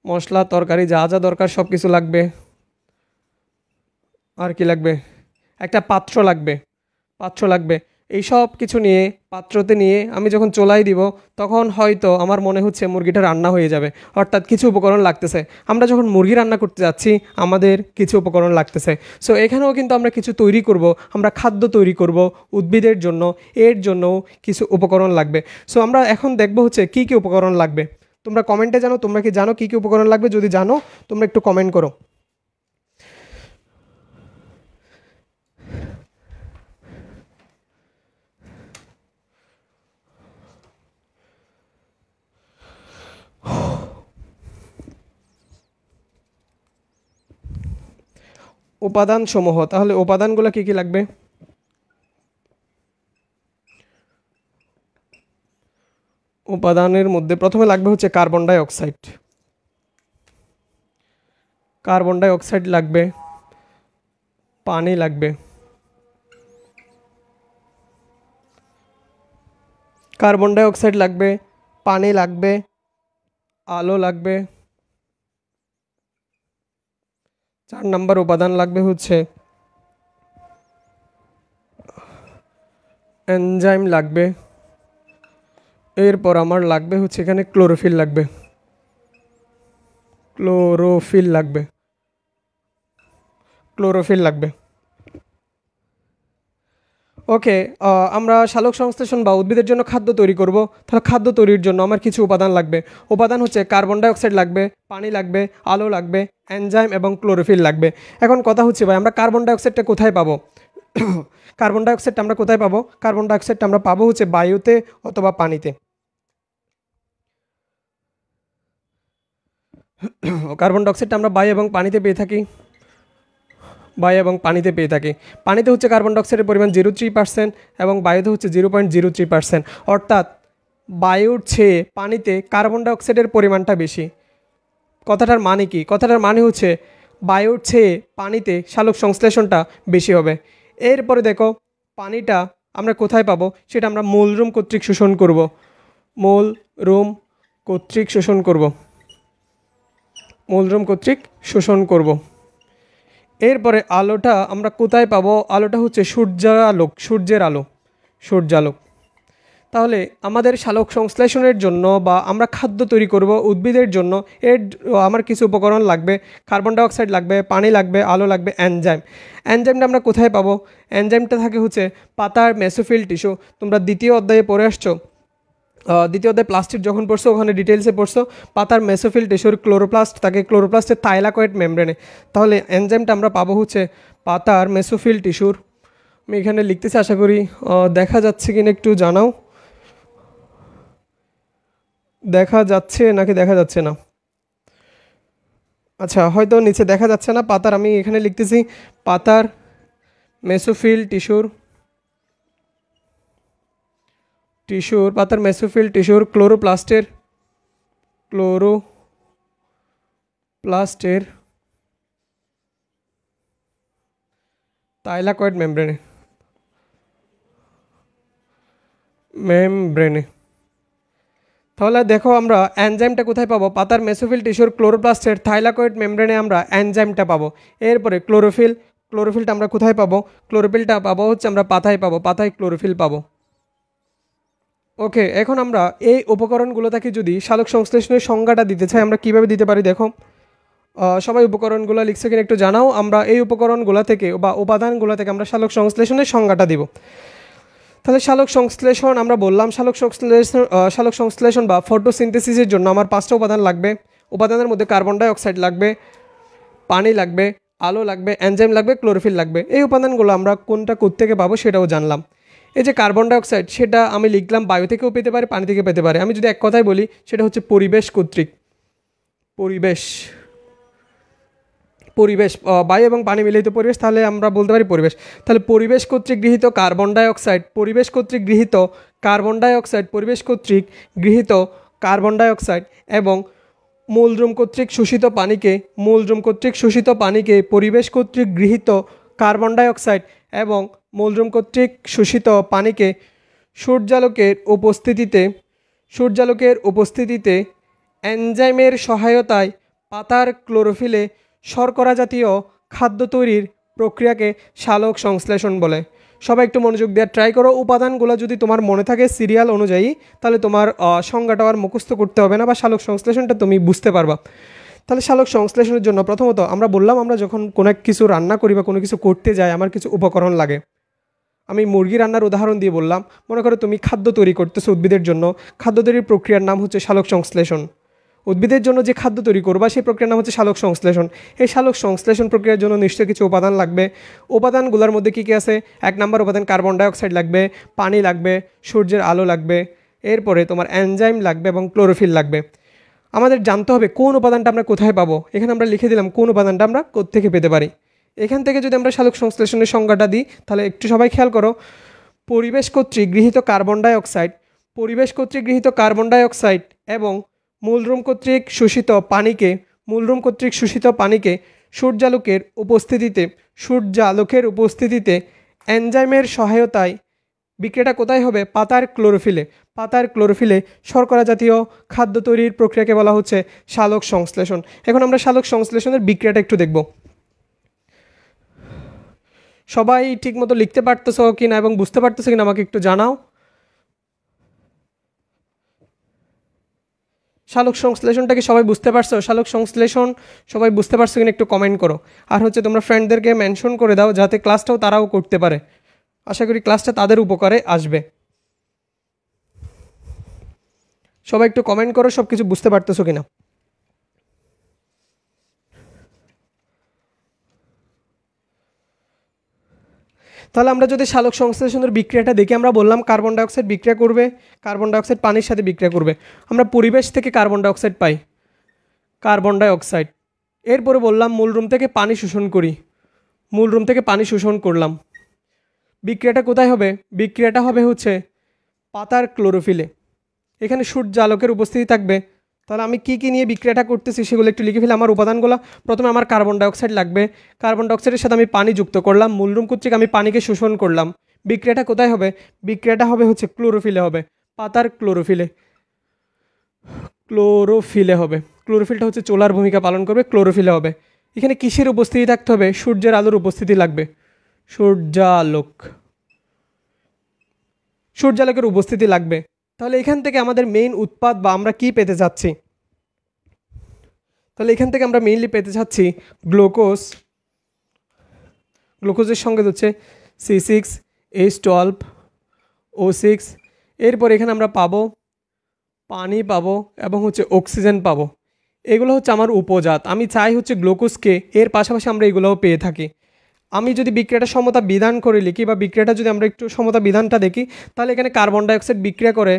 মশলা তরকারি যা যা দরকার সব কিছু লাগবে। আর কি লাগবে? একটা পাত্র লাগবে, পাত্র লাগবে। এই সব কিছু নিয়ে পাত্রতে নিয়ে আমি যখন চোলাই দিব, তখন হয়তো আমার মনে হচ্ছে মুরগিটা রান্না হয়ে যাবে। অর্থাৎ কিছু উপকরণ লাগতেছে। আমরা যখন মুরগি রান্না করতে যাচ্ছি, আমাদের কিছু উপকরণ লাগতেছে। সো এখানেও কিন্তু আমরা কিছু তৈরি করব, আমরা খাদ্য তৈরি করব উদ্ভিদের জন্য, এর জন্যও কিছু উপকরণ লাগবে। সো আমরা এখন দেখব হচ্ছে কী কী উপকরণ লাগবে। তোমরা কমেন্টে জানো, তোমরা কি জানো কী কী উপকরণ লাগবে? যদি জানো তোমরা একটু কমেন্ট করো। উপাদান সমূহ, তাহলে উপাদানগুলো কি কি লাগবে? উপাদানের মধ্যে প্রথমে লাগবে হচ্ছে carbon die oxide. Carbon die oxide লাগবে, পানি লাগবে। কার্বন ডাই অক্সাইড লাগবে, পানি লাগবে, আলো লাগবে। 4 নম্বর উপাদান লাগবে হচ্ছে এনজাইম লাগবে। এরপর আমার লাগবে হচ্ছে এখানে ক্লোরোফিল লাগবে। ক্লোরোফিল লাগবে, ক্লোরোফিল লাগবে। ওকে, আমরা সালোক সংশ্লেষণ বা উদ্ভিদের জন্য খাদ্য তৈরি করব। তাহলে খাদ্য তৈরির জন্য আমার কিছু উপাদান লাগবে। উপাদান হচ্ছে কার্বন ডাই অক্সাইড লাগবে, পানি লাগবে, আলো লাগবে, এনজাইম এবং ক্লোরোফিল লাগবে। এখন কথা হচ্ছে ভাই, আমরা কার্বন ডাই অক্সাইডটা কোথায় পাবো? কার্বন ডাই অক্সাইডটা আমরা কোথায় পাবো? কার্বন ডাই অক্সাইডটা আমরা পাবো হচ্ছে বায়ুতে অথবা পানিতে। কার্বন ডাই অক্সাইডটা আমরা বায়ু এবং পানিতে পেয়ে থাকি। বায়ু এবং পানিতে পেয়ে থাকি। পানিতে হচ্ছে কার্বন ডাই অক্সাইডের পরিমাণ 0.3% এবং বায়ুতে হচ্ছে 0.03%। অর্থাৎ বায়ুর চেয়ে পানিতে কার্বন ডাই অক্সাইডের পরিমাণটা বেশি। কথাটার মানে কি? কথাটার মানে হচ্ছে বায়ুর চেয়ে পানিতে সালোক সংশ্লেষণটা বেশি হবে। এরপরে দেখো, পানিটা আমরা কোথায় পাবো? সেটা আমরা মূলরুম কর্তৃক শোষণ করব। মূলরুম কর্তৃক শোষণ করব। মূলরুম কর্তৃক শোষণ করব। এরপরে আলোটা আমরা কোথায় পাবো? আলোটা হচ্ছে সূর্যালোক, সূর্যের আলো, সূর্যালোক। তাহলে আমাদের সালোক সংশ্লেষণের জন্য বা আমরা খাদ্য তৈরি করব উদ্ভিদের জন্য, আমার কিছু উপকরণ লাগবে। কার্বন ডাই অক্সাইড লাগবে, পানি লাগবে, আলো লাগবে, এনজাইম। এনজাইমটা আমরা কোথায় পাবো? এনজাইমটা থাকে হচ্ছে পাতার মেসোফিল টিস্যু। তোমরা দ্বিতীয় অধ্যায়ে পড়ে আসছো, দ্বিতীয় অধ্যায় প্লাস্টিক যখন পড়ছো ওখানে ডিটেলসে পড়ছো পাতার মেসোফিল টিস্যুর ক্লোরোপ্লাস্ট থাকে, ক্লোরোপ্লাস্টের থাইলাকয়েড মেমব্রেনে। তাহলে এনজাইমটা আমরা পাবো হচ্ছে পাতার মেসোফিল টিস্যুর। আমি এখানে লিখতেছি, আশা করি দেখা যাচ্ছে কিনা একটু জানাও। দেখা যাচ্ছে নাকি দেখা যাচ্ছে না? আচ্ছা, হয়তো নিচে দেখা যাচ্ছে না। পাতার, আমি এখানে লিখতেছি পাতার মেসোফিল টিস্যুর, পাতার মেসোফিল টিস্যুর ক্লোরোপ্লাস্টের থাইলাকয়েড মেমব্রেনে। তাহলে দেখো, আমরা এনজাইমটা কোথায় পাবো? পাতার মেসোফিল টিস্যুর ক্লোরোপ্লাস্টের থাইলাকয়েড মেমব্রেনে আমরা এনজাইমটা পাবো। এরপরে ক্লোরোফিলটা আমরা কোথায় পাবো? ক্লোরোফিলটা পাবো হচ্ছে আমরা পাতায় পাবো, পাতায় ক্লোরোফিল পাবো। ওকে, এখন আমরা এই উপকরণগুলো থেকে যদি সালোক সংশ্লেষণের সংজ্ঞাটা দিতে চাই, আমরা কিভাবে দিতে পারি? দেখো, সবাই উপকরণগুলো লিখছে কিনা একটু জানাও। আমরা এই উপকরণগুলো থেকে বা উপাদানগুলো থেকে আমরা সালোক সংশ্লেষণের সংজ্ঞাটা দিব। তাহলে সালোক সংশ্লেষণ আমরা বললাম, সালোক সংশ্লেষণ বা ফটোসিনথেসিসের জন্য আমার 5টা উপাদান লাগবে। উপাদানের মধ্যে কার্বন ডাই অক্সাইড লাগবে, পানি লাগবে, আলো লাগবে, এনজাইম লাগবে, ক্লোরোফিল লাগবে। এই উপাদানগুলো আমরা কোনটা কোত্থেকে পাবো সেটাও জানলাম। এই যে কার্বন ডাই অক্সাইড, সেটা আমি লিখলাম বায়ু থেকেও পেতে পারে, পানি থেকে পেতে পারে। আমি যদি এক কথায় বলি, সেটা হচ্ছে পরিবেশ কর্তৃক, পরিবেশ বায়ু এবং পানি মিলিত পরিবেশ, তাহলে আমরা বলতে পারি পরিবেশ। তাহলে পরিবেশ কর্তৃক গৃহীত কার্বন ডাই অক্সাইড, পরিবেশ কর্তৃক গৃহীত কার্বন ডাই অক্সাইড, পরিবেশ কর্তৃক গৃহীত কার্বন ডাই অক্সাইড এবং মূলদ্রুম কর্তৃক শোষিত পানিকে পরিবেশ কর্তৃক গৃহীত কার্বন ডাই অক্সাইড এবং মূলদ্রুম কর্তৃক শোষিত পানিকে সূর্যালোকের উপস্থিতিতে এনজাইমের সহায়তায় পাতার ক্লোরোফিলে শর্করা জাতীয় খাদ্য তৈরির প্রক্রিয়াকে সালোক সংশ্লেষণ বলে। সবাই একটু মনোযোগ দেওয়ার ট্রাই করো। উপাদানগুলো যদি তোমার মনে থাকে সিরিয়াল অনুযায়ী, তাহলে তোমার সংজ্ঞাটা আর মুখস্থ করতে হবে না, বা সালোক সংশ্লেষণটা তুমি বুঝতে পারবা। তাহলে সালোক সংশ্লেষণের জন্য প্রথমত আমরা বললাম, আমরা যখন কোনো কিছু রান্না করি বা কোনো কিছু করতে যাই, আমার কিছু উপকরণ লাগে। আমি মুরগি রান্নার উদাহরণ দিয়ে বললাম। মনে করো তুমি খাদ্য তৈরি করতেছো উদ্ভিদের জন্য, খাদ্য তৈরির প্রক্রিয়ার নাম হচ্ছে সালোক সংশ্লেষণ। উদ্ভিদের জন্য যে খাদ্য তৈরি করবা সেই প্রক্রিয়ার নাম হচ্ছে সালোক সংশ্লেষণ। এই সালোক সংশ্লেষণ প্রক্রিয়ার জন্য নিশ্চয়ই কিছু উপাদান লাগবে। উপাদানগুলোর মধ্যে কী কী আছে? 1 নম্বর উপাদান কার্বন ডাই অক্সাইড লাগবে, পানি লাগবে, সূর্যের আলো লাগবে, এরপরে তোমার এনজাইম লাগবে এবং ক্লোরোফিল লাগবে। আমাদের জানতে হবে কোন উপাদানটা আমরা কোথায় পাবো। এখানে আমরা লিখে দিলাম কোন উপাদানটা আমরা কোত্থেকে পেতে পারি। এখান থেকে যদি আমরা সালোক সংশ্লেষণের সংজ্ঞাটা দিই তাহলে একটু সবাই খেয়াল করো, পরিবেশ কর্তৃক গৃহীত কার্বন ডাইঅক্সাইড, পরিবেশ কর্তৃক গৃহীত কার্বন ডাইঅক্সাইড এবং মূলরুম কর্তৃক শোষিত পানিকে, মূলরুম কর্তৃক শোষিত পানিকে সূর্যালোকের উপস্থিতিতে এনজাইমের সহায়তায় বিক্রিয়াটা কোথায় হবে? পাতার ক্লোরোফিলে। পাতার ক্লোরোফিলে শর্করা জাতীয় খাদ্য তৈরির প্রক্রিয়াকে বলা হচ্ছে সালোক সংশ্লেষণ। এখন আমরা সালোক সংশ্লেষণের বিক্রিয়াটা একটু দেখব। সবাই ঠিকমতো লিখতে পারতেছো কিনা এবং বুঝতে পারতেছো কিনা আমাকে একটু জানাও। সালোক সংশ্লেষণটাকে সবাই বুঝতে পারছো? সালোক সংশ্লেষণ সবাই বুঝতে পারছো কিনা একটু কমেন্ট করো। আর হচ্ছে তোমরা ফ্রেন্ডদেরকে মেনশন করে দাও যাতে ক্লাসটাও তারাও করতে পারে। আশা করি ক্লাসটা তাদের উপকারে আসবে। সবাই একটু কমেন্ট করো সব কিছু বুঝতে পারতেছো কিনা। তাহলে আমরা যদি সালোক সংশ্লেষণের বিক্রিয়াটা দেখি, আমরা বললাম কার্বন ডাইঅক্সাইড বিক্রিয়া করবে, কার্বন ডাইঅক্সাইড পানির সাথে বিক্রিয়া করবে। আমরা পরিবেশ থেকে কার্বন ডাইঅক্সাইড পাই, কার্বন ডাইঅক্সাইড। এরপরে বললাম মূলরুম থেকে পানি শোষণ করি, মূলরুম থেকে পানি শোষণ করলাম। বিক্রিয়াটা কোথায় হবে? বিক্রিয়াটা হবে হচ্ছে পাতার ক্লোরোফিলে। এখানে সূর্যালোকের উপস্থিতি থাকবে। তাহলে আমি কি কি নিয়ে বিক্রিয়াটা করতেছি সেগুলো একটু লিখে ফেলে। আমার উপাদানগুলো, প্রথমে আমার কার্বন ডাইঅক্সাইড লাগবে, কার্বন ডাইঅক্সাইডের সাথে আমি পানি যুক্ত করলাম, মূলরুম কর্তৃক আমি পানিকে শোষণ করলাম। বিক্রিয়াটা কোথায় হবে? বিক্রিয়াটা হবে হচ্ছে ক্লোরোফিলে হবে, পাতার ক্লোরোফিলে, ক্লোরোফিলে হবে। ক্লোরোফিলটা হচ্ছে চোলার ভূমিকা পালন করবে, ক্লোরোফিলে হবে। এখানে কিসের উপস্থিতি থাকতে হবে? সূর্যের আলোর উপস্থিতি লাগবে, সূর্যালোক, সূর্যালোকের উপস্থিতি লাগবে। তাহলে এখান থেকে আমাদের মেইন উৎপাদ বা আমরা কি পেতে যাচ্ছি? তাহলে এখান থেকে আমরা মেইনলি পেতে যাচ্ছি গ্লুকোজ। গ্লুকোজের সঙ্গে হচ্ছে C6H12O6। এরপর এখানে আমরা পাবো পানি পাবো এবং হচ্ছে অক্সিজেন পাবো। এগুলো হচ্ছে আমার উপজাত। আমি চাই হচ্ছে গ্লুকোজকে, এর পাশাপাশি আমরা এগুলোও পেয়ে থাকি। আমি যদি বিক্রিয়াটা সমতা বিধান করে লিখি বা বিক্রিয়াটা যদি আমরা একটু সমতা বিধানটা দেখি, তাহলে এখানে কার্বন ডাইঅক্সাইড বিক্রিয়া করে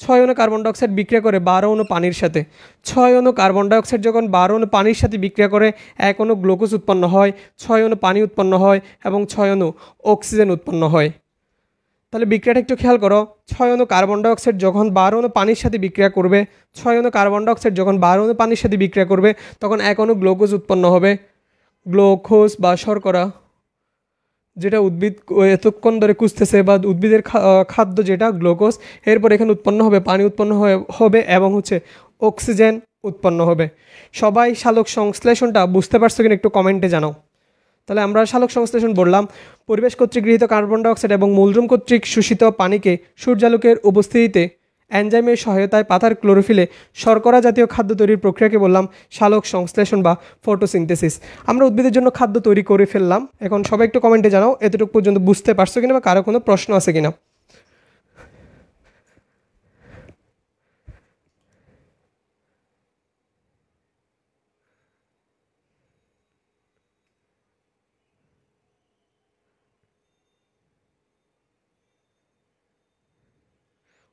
6 অণু কার্বন ডাইঅক্সাইড বিক্রিয়া করে 12 অণু পানির সাথে। 6 অণু কার্বন ডাইঅক্সাইড যখন 12 অণু পানির সাথে বিক্রিয়া করে 1 অণু গ্লুকোজ উৎপন্ন হয়, 6 অণু পানি উৎপন্ন হয় এবং 6 অণু অক্সিজেন উৎপন্ন হয়। তাহলে বিক্রিয়াটা একটু খেয়াল করো, 6 অণু কার্বন ডাইঅক্সাইড যখন 12 অণু পানির সাথে বিক্রিয়া করবে, 6 অণু কার্বন ডাইঅক্সাইড যখন 12 অণু পানির সাথে বিক্রিয়া করবে, তখন 1 অণু গ্লুকোজ উৎপন্ন হবে। গ্লুকোজ বা শর্করা, যেটা উদ্ভিদ এতক্ষণ ধরে খুঁজতেছে, বা উদ্ভিদের খাদ্য যেটা গ্লুকোজ। এরপর এখানে উৎপন্ন হবে পানি, উৎপন্ন হবে এবং হচ্ছে অক্সিজেন উৎপন্ন হবে। সবাই সালোক সংশ্লেষণটা বুঝতে পারছো কিনা একটু কমেন্টে জানাও। তাহলে আমরা সালোক সংশ্লেষণ বললাম পরিবেশ কর্তৃক গৃহীত কার্বন ডাইঅক্সাইড এবং মূলরুম কর্তৃক শোষিত পানিকে সূর্যালোকের উপস্থিতিতে এনজাইমের সহায়তায় পাতার ক্লোরোফিলে শর্করা জাতীয় খাদ্য তৈরির প্রক্রিয়াকে বললাম সালোক সংশ্লেষণ বা ফটোসিনথেসিস। আমরা উদ্ভিদের জন্য খাদ্য তৈরি করে ফেললাম। এখন সবাই একটু কমেন্টে জানাও এতটুকু পর্যন্ত বুঝতে পারছো কিনা বা কারো কোনো প্রশ্ন আছে কিনা।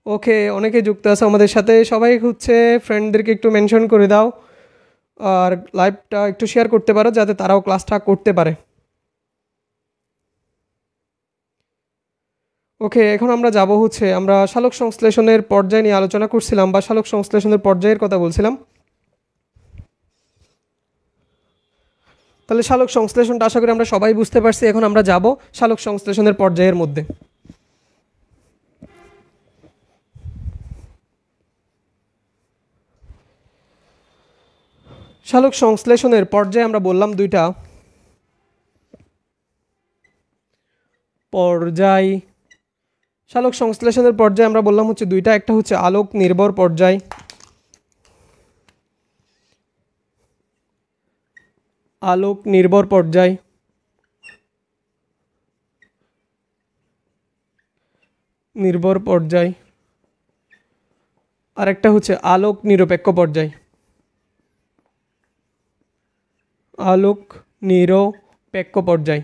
ওকে, অনেকে যুক্ত আছে আমাদের সাথে। সবাই হচ্ছে ফ্রেন্ডদেরকে একটু মেনশন করে দাও আর লাইভটা একটু শেয়ার করতে পারো যাতে তারাও ক্লাসটা করতে পারে। ওকে, এখন আমরা যাব হচ্ছে, আমরা সালোক সংশ্লেষণের পর্যায় নিয়ে আলোচনা করছিলাম বা সালোক সংশ্লেষণের পর্যায়ের কথা বলছিলাম। তাহলে সালোক সংশ্লেষণটা আশা করি আমরা সবাই বুঝতে পারছি। এখন আমরা যাব সালোক সংশ্লেষণের পর্যায়ের মধ্যে। সালোক সংশ্লেষণের পর্যায়ে আমরা বললাম দুইটা পর্যায়। সালোক সংশ্লেষণের পর্যায়ে আমরা বললাম হচ্ছে দুইটা, একটা হচ্ছে আলোক নির্ভর পর্যায়, আলোক নির্ভর পর্যায়, নির্ভর পর্যায়, আর একটা হচ্ছে আলোক নিরপেক্ষ পর্যায়, আলোক নিরপেক্ষ পর্যায়।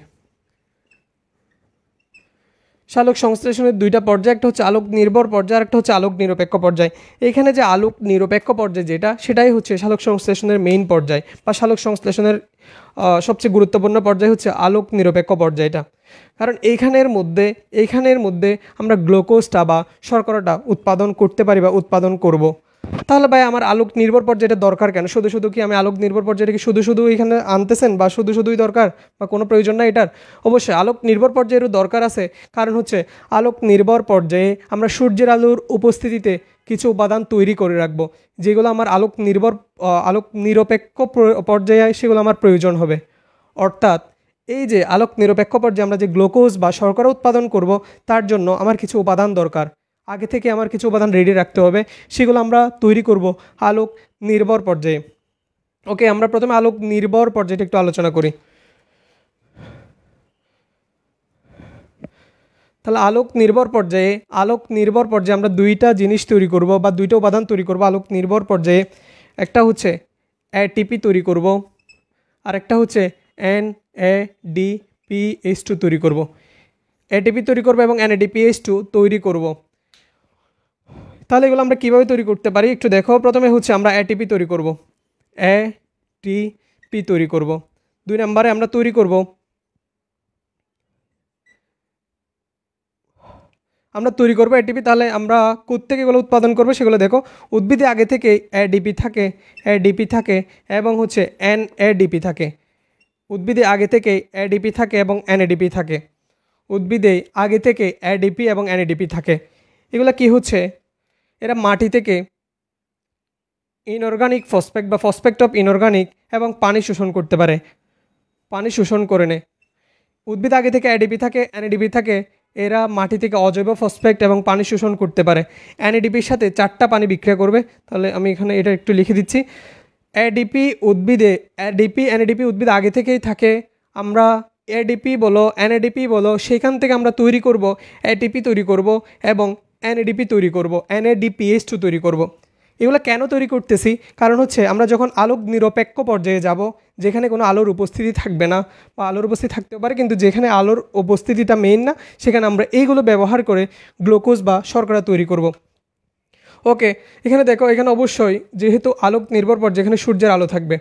সালোক সংশ্লেষণের দুইটা পর্যায়, একটা হচ্ছে আলোক নির্ভর পর্যায় আর একটা হচ্ছে আলোক নিরপেক্ষ পর্যায়। এখানে যে আলোক নিরপেক্ষ পর্যায় যেটা, সেটাই হচ্ছে সালোক সংশ্লেষণের মেইন পর্যায় বা সালোক সংশ্লেষণের সবচেয়ে গুরুত্বপূর্ণ পর্যায় হচ্ছে আলোক নিরপেক্ষ পর্যায়টা, কারণ এইখানের মধ্যে আমরা গ্লুকোজটা বা শর্করাটা উৎপাদন করতে পারি বা উৎপাদন করব। তাহলে ভাই আমার আলোক নির্ভর পর্যায়টা দরকার কেন? শুধু কি আমি আলোক নির্ভর পর্যায়টা কি শুধু এখানে আনতেছেন বা শুধুই দরকার বা কোনো প্রয়োজন না এটার? অবশ্যই আলোক নির্ভর পর্যায়েরও দরকার আছে, কারণ হচ্ছে আলোক নির্ভর পর্যায়ে আমরা সূর্যের আলোর উপস্থিতিতে কিছু উপাদান তৈরি করে রাখবো, যেগুলো আমার আলোক নিরপেক্ষ পর্যায়ে সেগুলো আমার প্রয়োজন হবে। অর্থাৎ এই যে আলোক নিরপেক্ষ পর্যায়ে আমরা যে গ্লুকোজ বা শর্করা উৎপাদন করব, তার জন্য আমার কিছু উপাদান দরকার। আগে থেকে আমার কিছু উপাদান রেডি রাখতে হবে, সেগুলো আমরা তৈরি করব আলোক নির্ভর পর্যায়ে। ওকে, আমরা প্রথমে আলোক নির্ভর পর্যায়টা একটু আলোচনা করি। তাহলে আলোক নির্ভর পর্যায়ে আমরা দুইটা জিনিস তৈরি করব বা দুইটা উপাদান তৈরি করব আলোক নির্ভর পর্যায়ে। একটা হচ্ছে এটিপি তৈরি করব, আর একটা হচ্ছে NADPH2 তৈরি করব। এটিপি তৈরি করব এবং NADPH2 তৈরি করব। তাহলে এগুলো আমরা কীভাবে তৈরি করতে পারি একটু দেখো। প্রথমে হচ্ছে আমরা এটিপি তৈরি করব, দুই নম্বরে আমরা তৈরি করব এটিপি। তাহলে আমরা কোত্থেকে এগুলো উৎপাদন করব সেগুলো দেখো। উদ্ভিদে আগে থেকে এডিপি থাকে এবং হচ্ছে NADP থাকে। উদ্ভিদে আগে থেকে এডিপি থাকে এবং NADP থাকে। এগুলো কি হচ্ছে, এরা মাটি থেকে ইনঅর্গানিক ফসফেট বা ফসফেট অফ ইনঅর্গানিক এবং পানি শোষণ করতে পারে, পানি শোষণ করে নেয়। উদ্ভিদ আগে থেকে এডিপি থাকে, NADP থাকে, এরা মাটি থেকে অজৈব ফসফেট এবং পানি শোষণ করতে পারে। NADPর সাথে 4টা পানি বিক্রিয়া করবে। তাহলে আমি এখানে এটা একটু লিখে দিচ্ছি। NADP উদ্ভিদ আগে থেকেই থাকে। আমরা NADP বলো সেখান থেকে আমরা তৈরি করব এটিপি তৈরি করব এবং NADP তৈরি করব, NADPH2 তৈরি করব। এগুলো কেন তৈরি করতেছি? কারণ হচ্ছে আমরা যখন আলোক নিরপেক্ষ পর্যায়ে যাব, যেখানে কোনো আলোর উপস্থিতি থাকবে না বা আলোর উপস্থিতি থাকতেও পারে, কিন্তু যেখানে আলোর উপস্থিতিটা মেইন না, সেখানে আমরা এইগুলো ব্যবহার করে গ্লুকোজ বা শর্করা তৈরি করব। ওকে, এখানে দেখো, এখানে অবশ্যই যেহেতু আলোক নির্ভর পর্যায়ে এখানে সূর্যের আলো থাকবে,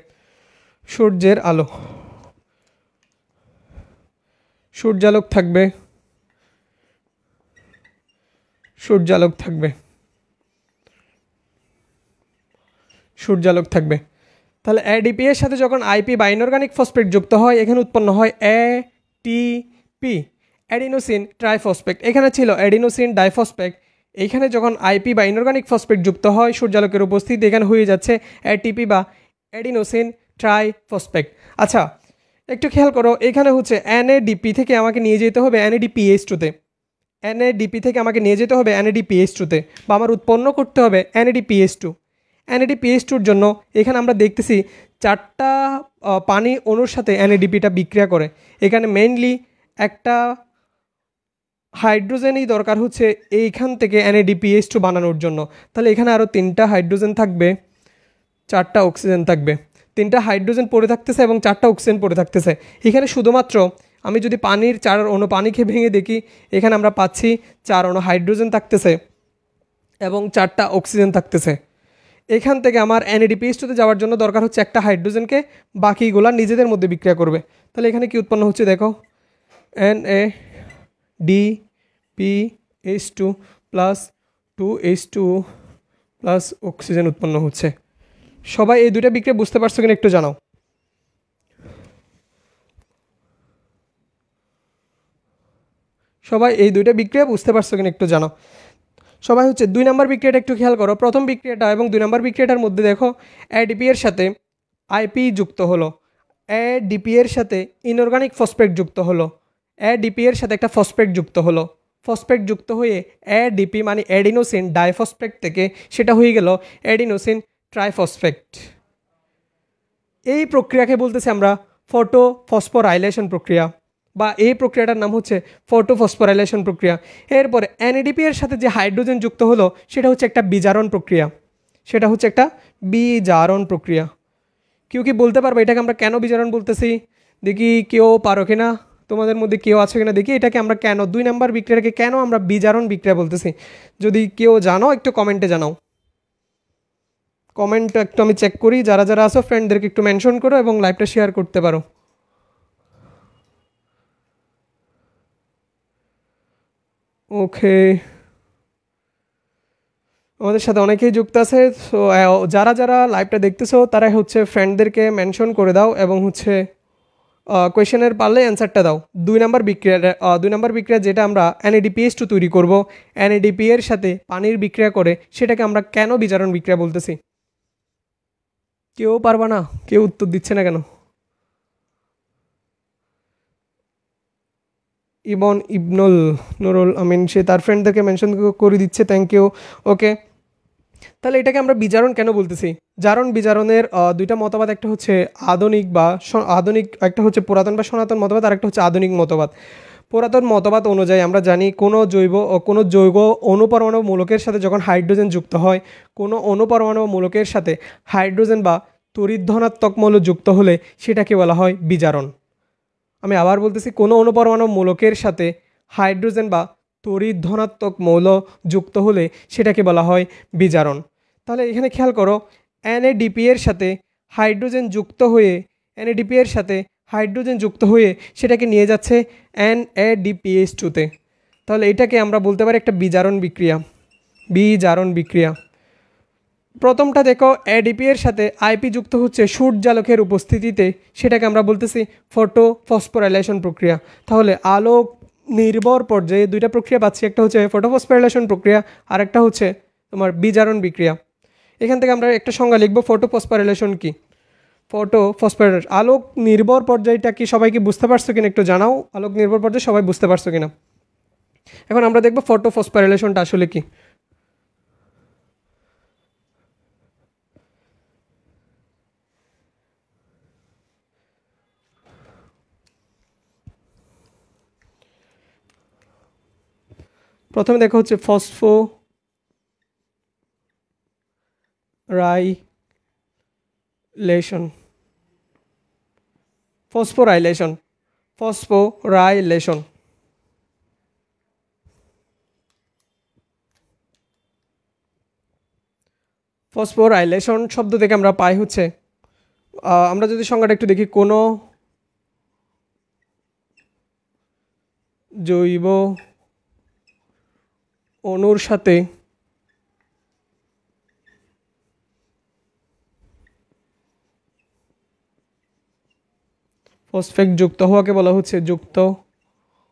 সূর্যালোক থাকবে। তাহলে এডিপি এর সাথে যখন আইপি বা ইনঅর্গানিক ফসফেট যুক্ত হয়, এখানে উৎপন্ন হয় এটিপি, অ্যাডিনোসিন ট্রাইফসফেট। এখানে ছিল অ্যাডিনোসিন ডাইফসফেট। এইখানে যখন আইপি বা ইনঅর্গানিক ফসফেট যুক্ত হয় সূর্যালোকের উপস্থিতি, এখানে হয়ে যাচ্ছে এটিপি বা অ্যাডিনোসিন ট্রাইফসফেট। আচ্ছা, একটু খেয়াল করো, এখানে হচ্ছে NADP থেকে আমাকে নিয়ে যেতে হবে NADPH2-তে। বা আমার উৎপন্ন করতে হবে NADPH2-র জন্য এখানে আমরা দেখতেছি 4টা পানি অণুর সাথে NADPটা বিক্রিয়া করে। এখানে মেইনলি একটা হাইড্রোজেনই দরকার হচ্ছে এইখান থেকে NADPH2 বানানোর জন্য। তাহলে এখানে আরও 3টা হাইড্রোজেন থাকবে, 4টা অক্সিজেন থাকবে। 3টা হাইড্রোজেন পড়ে থাকতেছে এবং 4টা অক্সিজেন পড়ে থাকতেছে। এখানে শুধুমাত্র আমি যদি পানির 4 অণু পানি খেয়ে ভেঙে দেখি, এখানে আমরা পাচ্ছি 4 অণু হাইড্রোজেন থাকতেছে এবং 4টা অক্সিজেন থাকতেছে। এখান থেকে আমার NADPH2-তে যাওয়ার জন্য দরকার হচ্ছে একটা হাইড্রোজেনকে, বাকিগুলা নিজেদের মধ্যে বিক্রিয়া করবে। তাহলে এখানে কি উৎপন্ন হচ্ছে দেখো, NADPH2 plus 2H2 plus oxygen উৎপন্ন হচ্ছে। সবাই এই দুইটা বিক্রিয়া বুঝতে পারছো কিনা একটু জানাও। সবাই হচ্ছে 2 নম্বর বিক্রিয়াটা একটু খেয়াল করো। প্রথম বিক্রিয়াটা এবং 2 নম্বর বিক্রিয়াটার মধ্যে দেখো, এডিপি এর সাথে আইপি যুক্ত হলো, এডিপি এর সাথে ইনঅর্গানিক ফসফেট যুক্ত হলো, এডিপি এর সাথে একটা ফসফেট যুক্ত হয়ে এডিপি মানে অ্যাডিনোসিন ডাইফসফেট থেকে সেটা হয়ে গেল অ্যাডিনোসিন ট্রাইফসফেট। এই প্রক্রিয়াকে বলতেছি আমরা ফটোফসফোরাইলেশন প্রক্রিয়া, বা এই প্রক্রিয়াটার নাম হচ্ছে ফটোফসফোরাইলেশন প্রক্রিয়া। এরপরে NADP এর সাথে যে হাইড্রোজেন যুক্ত হলো সেটা হচ্ছে একটা বিজারণ প্রক্রিয়া। কেউ কি বলতে পারবে এটাকে আমরা কেন বিজারণ বলতেছি? দেখি কেউ পারো কিনা, তোমাদের মধ্যে কেউ আছে কিনা দেখি, এটাকে আমরা কেন 2 নম্বর বিক্রিয়াটাকে কেন আমরা বিজারণ বিক্রিয়া বলতেছি? যদি কেউ জানো একটু কমেন্টে জানাও। কমেন্ট একটু আমি চেক করি, যারা আছো ফ্রেন্ডদেরকে একটু মেনশন করো এবং লাইভটা শেয়ার করতে পারো। ওকে, আমাদের সাথে অনেকেই যুক্ত আছে। সো যারা যারা লাইভটা দেখতেছো তারা হচ্ছে ফ্রেন্ডদেরকে মেনশন করে দাও এবং হচ্ছে কোয়েশনের পারলে অ্যান্সারটা দাও। 2 নম্বর বিক্রিয়া যেটা আমরা NADPH2 তৈরি করব, NADP এর সাথে পানির বিক্রিয়া করে সেটাকে আমরা কেন বিজারণ বিক্রিয়া বলতেছি? কেউ পারবা না? কেউ উত্তর দিচ্ছে না কেন? ইবনুল নুরুল আমিন সে তার ফ্রেন্ডদেরকে মেনশন করে দিচ্ছে, থ্যাংক ইউ। ওকে, তাহলে এটাকে আমরা বিজারণ কেন বলতেছি? জারণ বিজারণের দুইটা মতবাদ, একটা হচ্ছে আধুনিক বা আধুনিক, একটা হচ্ছে পুরাতন বা সনাতন মতবাদ, আর একটা হচ্ছে আধুনিক মতবাদ। পুরাতন মতবাদ অনুযায়ী আমরা জানি কোনো জৈব অনুপরমাণু মূলকের সাথে যখন হাইড্রোজেন যুক্ত হয়, কোনো অনুপরমাণু মূলকের সাথে হাইড্রোজেন বা তড়িৎ ধনাত্মক মৌল যুক্ত হলে সেটাকে বলা হয় বিজারণ। আমি আবার বলতেছি, কোনো অনুপরমাণু মূলকের সাথে হাইড্রোজেন বা তড়িৎ ধনাত্মক মৌল যুক্ত হলে সেটাকে বলা হয় বিজারণ। তাহলে এখানে খেয়াল করো, NADP এর সাথে হাইড্রোজেন যুক্ত হয়ে NADP এর সাথে হাইড্রোজেন যুক্ত হয়ে সেটাকে নিয়ে যাচ্ছে NADPH2-তে। তাহলে এটাকে আমরা বলতে পারি একটা বিজারণ বিক্রিয়া। বিজারণ বিক্রিয়া প্রথমটা দেখো, ADP এর সাথে IP যুক্ত হচ্ছে সূর্যালোকের উপস্থিতিতে, সেটাকে আমরা বলতেছি ফটোফসফোরাইলেশন প্রক্রিয়া। তাহলে আলোক নির্ভর পর্যায়ে দুইটা প্রক্রিয়া পাচ্ছি, একটা হচ্ছে ফটোফসফোরাইলেশন প্রক্রিয়া আর একটা হচ্ছে তোমার বিজারণ বিক্রিয়া। এখান থেকে আমরা একটা সংজ্ঞা লিখব, ফটোফসফোরাইলেশন কি? ফটোফসফোরাইলেশন আলোক নির্ভর পর্যায়টা কি সবাই কি বুঝতে পারছো কিনা একটু জানাও। আলোক নির্ভর পর্যায়ে সবাই বুঝতে পারছো কিনা? এখন আমরা দেখব ফটোফসফোরাইলেশনটা আসলে কি। প্রথমে দেখা হচ্ছে ফসফোরাইলেশন। ফসফোরাইলেশন ফসফোরাইলেশন শব্দ থেকে আমরা পাই হচ্ছে, আমরা যদি সংজ্ঞাটা একটু দেখি, কোনো জৈব অণুর সাথে ফসফেট যুক্ত হওয়াকে বলা হচ্ছে, যুক্ত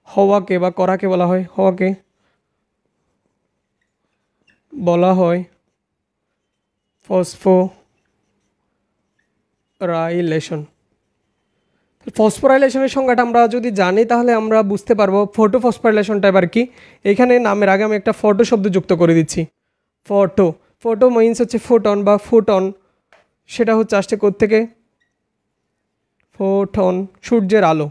হওয়াকে বা করাকে বলা হয়, হওয়াকে বলা হয় ফসফোরাইলেশন। ফসফোরাইলেশনের সংজ্ঞাটা আমরা যদি জানি তাহলে আমরা বুঝতে পারবো ফটোফসফোরাইলেশনটা এবার কি। এখানে নামের আগে আমি একটা ফটো শব্দ যুক্ত করে দিচ্ছি। ফটো মিনস হচ্ছে ফোটন বা ফোটন, সেটা হচ্ছে আসছে কোত্থেকে? ফোটন, সূর্যের আলো।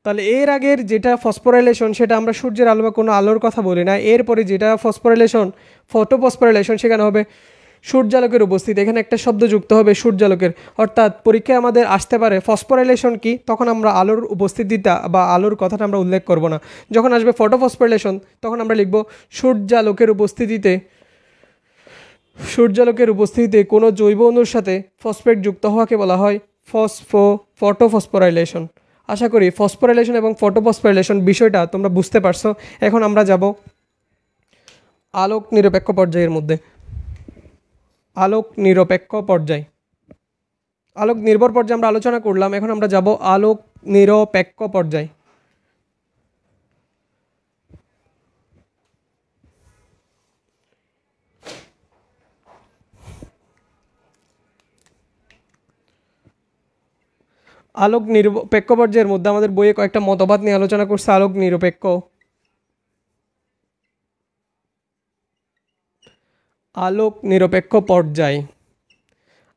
তাহলে এর আগের যেটা ফসফোরাইলেশন সেটা আমরা সূর্যের আলো বা কোনো আলোর কথা বলি না। এরপরে যেটা ফসফোরাইলেশন, ফটোফসফোরাইলেশন, সেখানে হবে সূর্যালোকের উপস্থিতি। এখানে একটা শব্দ যুক্ত হবে সূর্যালোকের, অর্থাৎ পরীক্ষায় আমাদের আসতে পারে ফসফোরাইলেশন কি, তখন আমরা আলোর উপস্থিতিটা বা আলোর কথাটা আমরা উল্লেখ করব না। যখন আসবে ফটোফসফোরাইলেশন তখন আমরা লিখব সূর্যালোকের উপস্থিতিতে কোনো জৈব অণুর সাথে ফসফেট যুক্ত হওয়াকে বলা হয় ফটোফসফোরাইলেশন। আশা করি ফসফোরাইলেশন এবং ফটোফসফোরাইলেশন বিষয়টা তোমরা বুঝতে পারছো। এখন আমরা যাব আলোক নিরপেক্ষ পর্যায়ের মধ্যে। আলোক নিরপেক্ষ পর্যায়, আলোক নির্ভর পর্যায়ে আমরা আলোচনা করলাম, এখন আমরা যাব আলোক নিরপেক্ষ পর্যায়। আলোক নিরপেক্ষ পর্যায়ের মধ্যে আমাদের বইয়ে কয়েকটা মতবাদ নিয়ে আলোচনা করছে। আলোক নিরপেক্ষ পর্যায়,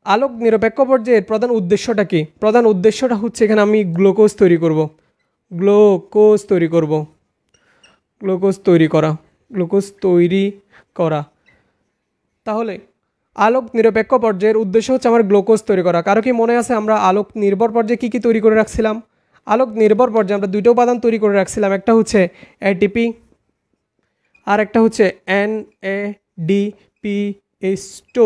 আলোক নিরপেক্ষ পর্যায়ের প্রধান উদ্দেশ্যটা কি? প্রধান উদ্দেশ্যটা হচ্ছে এখানে আমি গ্লুকোজ তৈরি করা। তাহলে আলোক নিরপেক্ষ পর্যায়ের উদ্দেশ্য হচ্ছে আমার গ্লুকোজ তৈরি করা। কারো কি মনে আছে আমরা আলোক নির্ভর পর্যায়ে কী কী তৈরি করে রাখছিলাম? আলোক নির্ভর পর্যায়ে আমরা দুটো উপাদান তৈরি করে রাখছিলাম, একটা হচ্ছে ATP আর একটা হচ্ছে NADPH2।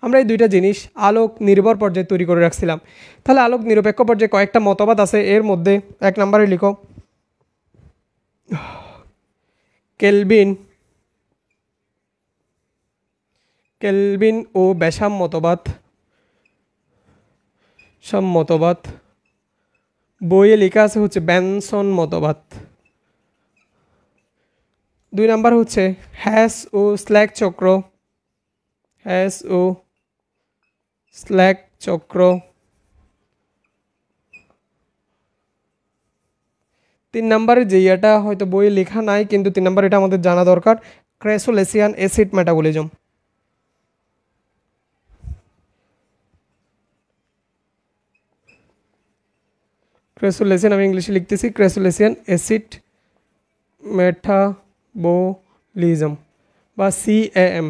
আমরা এই দুইটা জিনিস আলোক নির্ভর পর্যায়ে তৈরি করে রাখছিলাম। তাহলে আলোক নিরপেক্ষ পর্যায়ে কয়েকটা মতবাদ আছে, এর মধ্যে 1 নম্বরে লিখো কেলভিন কেলভিন ও ব্যাসাম মতবাদ বইয়ে লেখা আছে হচ্ছে ব্যানসন মতবাদ। 2 নাম্বার হচ্ছে হ্যাস ও স্ল্যাক চক্র। 3 নাম্বারের যে এটা হয়তো বইয়ে লেখা নাই, কিন্তু 3 নাম্বার এটা আমাদের জানা দরকার, ক্রেসোলেসিয়ান অ্যাসিড মেটাবলিজম। ক্রেসোলেসিয়ান আমি ইংলিশে লিখতেছি, ক্রেসোলেসিয়ান অ্যাসিড মেটাবলিজম বা সিএএম,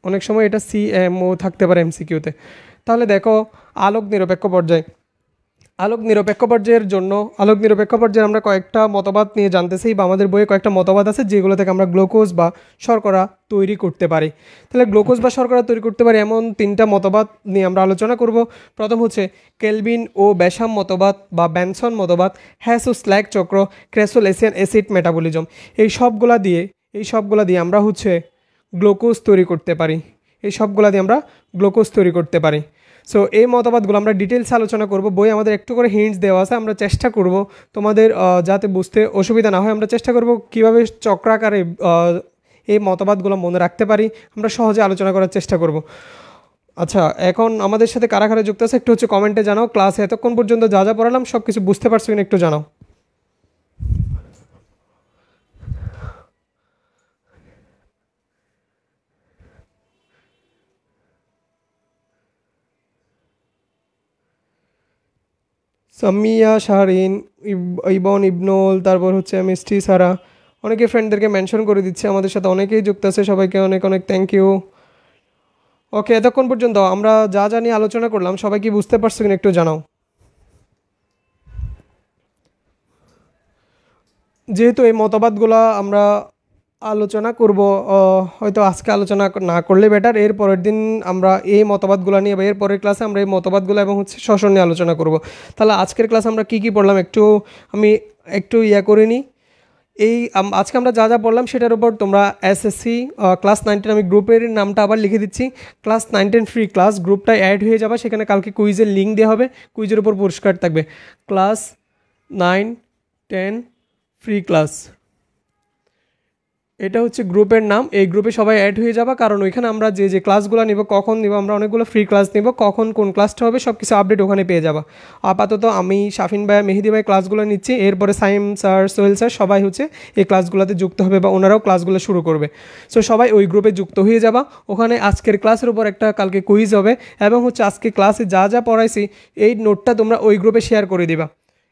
অনেক সময় এটা সিএমও থাকতে পারে এমসিকিউতে। তাহলে দেখো আলোক নিরপেক্ষ পর্যায়ে আমরা কয়েকটা মতবাদ নিয়ে জানতেছি, বা আমাদের বইয়ে কয়েকটা মতবাদ আছে যেগুলো থেকে আমরা গ্লুকোজ বা শর্করা তৈরি করতে পারি। তাহলে গ্লুকোজ বা শর্করা তৈরি করতে পারি এমন 3টা মতবাদ নিয়ে আমরা আলোচনা করব। প্রথম হচ্ছে কেলভিন ও ব্যাসাম মতবাদ বা ব্যানসন মতবাদ, হ্যাস ও স্ল্যাক চক্র, ক্রেসোলেসিয়ান অ্যাসিড মেটাবলিজম। এই সবগুলা দিয়ে আমরা হচ্ছে গ্লুকোজ তৈরি করতে পারি। সো এই মতবাদগুলো আমরা ডিটেলস আলোচনা করব। বই আমাদের একটু করে হিন্টস দেওয়া আছে, আমরা চেষ্টা করব তোমাদের যাতে বুঝতে অসুবিধা না হয়, আমরা চেষ্টা করব কীভাবে চক্রাকারে এই মতবাদগুলো মনে রাখতে পারি, আমরা সহজে আলোচনা করার চেষ্টা করব। আচ্ছা, এখন আমাদের সাথে কারা কারা যুক্ত আছে একটু হচ্ছে কমেন্টে জানাও। ক্লাসে এতক্ষণ পর্যন্ত যা যা পড়ালাম সব কিছু বুঝতে পারছো কিনা একটু জানাও। সামিয়া, শাহরিন, ইবন, ইবনুল, তারপর হচ্ছে মিষ্টি, সারা, অনেকে ফ্রেন্ডদেরকে মেনশন করে দিচ্ছে, আমাদের সাথে অনেকেই যুক্ত আছে, সবাইকে অনেক অনেক থ্যাংক ইউ। ওকে, এতক্ষণ পর্যন্ত আমরা যা যা নিয়ে আলোচনা করলাম সবাই কি বুঝতে পারছো কিনা একটু জানাও। যেহেতু এই মতবাদগুলো আমরা আলোচনা করব, হয়তো আজকে আলোচনা না করলে বেটার, এর পরের দিন আমরা এই মতবাদগুলো নিয়ে বা এর পরের ক্লাসে আমরা এই মতবাদগুলো এবং হচ্ছে শ্বসন নিয়ে আলোচনা করব। তাহলে আজকের ক্লাসে আমরা কি পড়লাম আমি একটু করে নিই। আজকে আমরা যা যা পড়লাম সেটার উপর তোমরা এসএসসি ক্লাস 9 আমি গ্রুপের নামটা আবার লিখে দিচ্ছি, ক্লাস 9 ফ্রি ক্লাস গ্রুপটা অ্যাড হয়ে যাবে, সেখানে কালকে কুইজের লিঙ্ক দেওয়া হবে, কুইজের উপর পুরস্কার থাকবে। ক্লাস 9-10 ফ্রি ক্লাস, এটা হচ্ছে গ্রুপের নাম। এই গ্রুপে সবাই অ্যাড হয়ে যাবে, কারণ ওইখানে আমরা যে ক্লাসগুলো নিব, কখন নিব, আমরা অনেকগুলো ফ্রি ক্লাস নিব, কখন কোন ক্লাসটা হবে সব কিছু আপডেট ওখানে পেয়ে যাবা। আপাতত আমি শাফিন ভাই, মেহেদি ভাই ক্লাসগুলো নিচ্ছি, এরপরে সাইম স্যার, সোহেল স্যার সবাই হচ্ছে এই ক্লাসগুলোতে যুক্ত হবে বা ওনারাও ক্লাসগুলো শুরু করবে। সো সবাই ওই গ্রুপে যুক্ত হয়ে যাবা। ওখানে আজকের ক্লাসের উপর একটা কালকে কুইজ হবে, এবং হচ্ছে আজকে ক্লাসে যা যা পড়াইছি এই নোটটা তোমরা ওই গ্রুপে শেয়ার করে দিবা,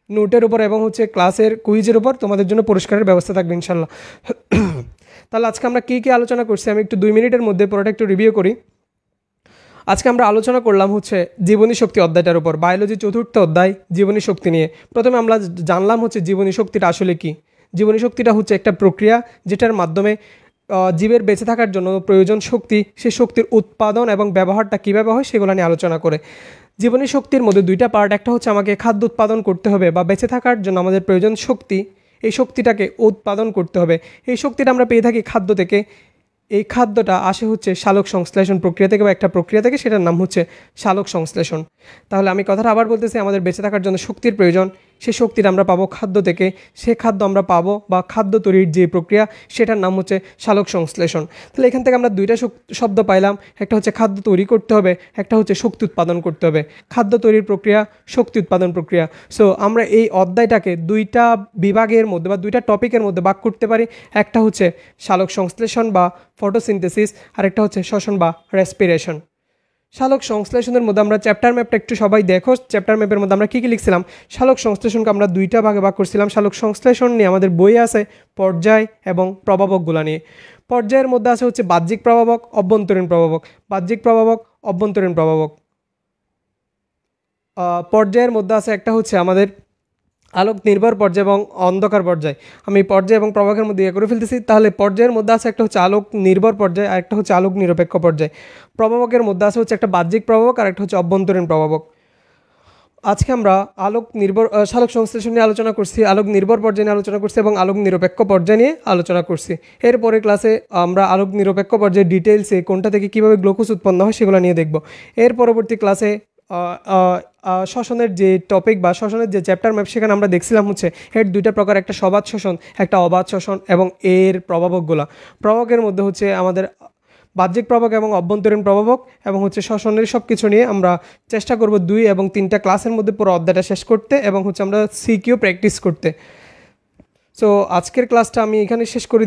নোটের উপর এবং হচ্ছে ক্লাসের কুইজের উপর তোমাদের জন্য পুরস্কারের ব্যবস্থা থাকবে ইনশাল্লাহ। তাহলে আজকে আমরা কী আলোচনা করছি আমি একটু 2 মিনিটের মধ্যে পুরোটা একটু রিভিউ করি। আজকে আমরা আলোচনা করলাম হচ্ছে জীবনী শক্তি অধ্যায়টার উপর, বায়োলজি 4th অধ্যায় জীবনী শক্তি নিয়ে। প্রথমে আমরা জানলাম হচ্ছে জীবনী শক্তিটা আসলে কি। জীবনী শক্তিটা হচ্ছে একটা প্রক্রিয়া যেটার মাধ্যমে জীবের বেঁচে থাকার জন্য প্রয়োজন শক্তি, সেই শক্তির উৎপাদন এবং ব্যবহারটা কীভাবে হয় সেগুলো নিয়ে আলোচনা করে। জীবনী শক্তির মধ্যে 2টা পার্ট, একটা হচ্ছে আমাকে খাদ্য উৎপাদন করতে হবে বা বেঁচে থাকার জন্য আমাদের প্রয়োজন শক্তি, এই শক্তিটাকে উৎপাদন করতে হবে। এই শক্তিটা আমরা পেয়ে থাকি খাদ্য থেকে, এই খাদ্যটা আসে হচ্ছে সালোক সংশ্লেষণ প্রক্রিয়া থেকে বা একটা প্রক্রিয়া থেকে, সেটার নাম হচ্ছে সালোক সংশ্লেষণ। তাহলে আমি কথাটা আবার বলতেছি, আমাদের বেঁচে থাকার জন্য শক্তির প্রয়োজন, সেই শক্তিটা আমরা পাবো খাদ্য থেকে, সে খাদ্য আমরা পাবো বা খাদ্য তৈরির যে প্রক্রিয়া সেটার নাম হচ্ছে সালোক সংশ্লেষণ। তাহলে এখান থেকে আমরা 2টা শব্দ পাইলাম, একটা হচ্ছে খাদ্য তৈরি করতে হবে, একটা হচ্ছে শক্তি উৎপাদন করতে হবে। খাদ্য তৈরির প্রক্রিয়া, শক্তি উৎপাদন প্রক্রিয়া। সো আমরা এই অধ্যায়টাকে 2টা বিভাগের মধ্যে বা 2টা টপিকের মধ্যে ভাগ করতে পারি। একটা হচ্ছে সালোক সংশ্লেষণ বা ফটোসিনথেসিস, আর একটা হচ্ছে শ্বসন বা রেসপিরেশন। সালোক সংশ্লেষণের মধ্যে আমরা চ্যাপ্টার ম্যাপটা একটু সবাই দেখো, চ্যাপ্টার ম্যাপের মধ্যে আমরা কী লিখছিলাম। সালোক সংশ্লেষণকে আমরা 2টা ভাগে ভাগ করছিলাম। সালোক সংশ্লেষণ নিয়ে আমাদের বই আছে পর্যায় এবং প্রভাবকগুলো নিয়ে। পর্যায়ের মধ্যে আছে হচ্ছে বাহ্যিক প্রভাবক, অভ্যন্তরীণ প্রভাবক। বাহ্যিক প্রভাবক, অভ্যন্তরীণ প্রভাবক। পর্যায়ের মধ্যে আছে একটা হচ্ছে আমাদের আলোক নির্ভর পর্যায় এবং অন্ধকার পর্যায়। আমি পর্যায় এবং প্রভাবের মধ্যে করে ফেলতেছি। তাহলে পর্যায়ের মধ্যে আছে একটা হচ্ছে আলোক নির্ভর পর্যায় আর একটা হচ্ছে আলোক নিরপেক্ষ পর্যায়। প্রভাবকের মধ্যে আছে হচ্ছে একটা বাহ্যিক প্রভাবক আর একটা হচ্ছে অভ্যন্তরীণ প্রভাবক। আজকে আমরা আলোক নির্ভর সালোক সংশ্লেষণ নিয়ে আলোচনা করছি, আলোক নির্ভর পর্যায়ে নিয়ে আলোচনা করছি এবং আলোক নিরপেক্ষ পর্যায় নিয়ে আলোচনা করছি। এরপরে ক্লাসে আমরা আলোক নিরপেক্ষ পর্যায়ে ডিটেলসে কোনটা থেকে কীভাবে গ্লুকোজ উৎপন্ন হয় সেগুলো নিয়ে দেখব। এর পরবর্তী ক্লাসে শ্বসনের যে টপিক বা শ্বসনের যে চ্যাপ্টার ম্যাপ সেখানে আমরা দেখছিলাম হচ্ছে এর দুইটা প্রকার, একটা সবাত শ্বসন, একটা অবাধ শ্বসন এবং এর প্রভাবকগুলো। প্রভাবকের মধ্যে হচ্ছে আমাদের বাহ্যিক প্রভাবক এবং অভ্যন্তরীণ প্রভাবক এবং হচ্ছে শ্বসনের সব কিছু নিয়ে আমরা চেষ্টা করব 2 এবং 3টা ক্লাসের মধ্যে পুরো অধ্যায়টা শেষ করতে এবং হচ্ছে আমরা সিকিউ প্র্যাকটিস করতে। সো আজকের ক্লাসটা আমি এখানে শেষ করি।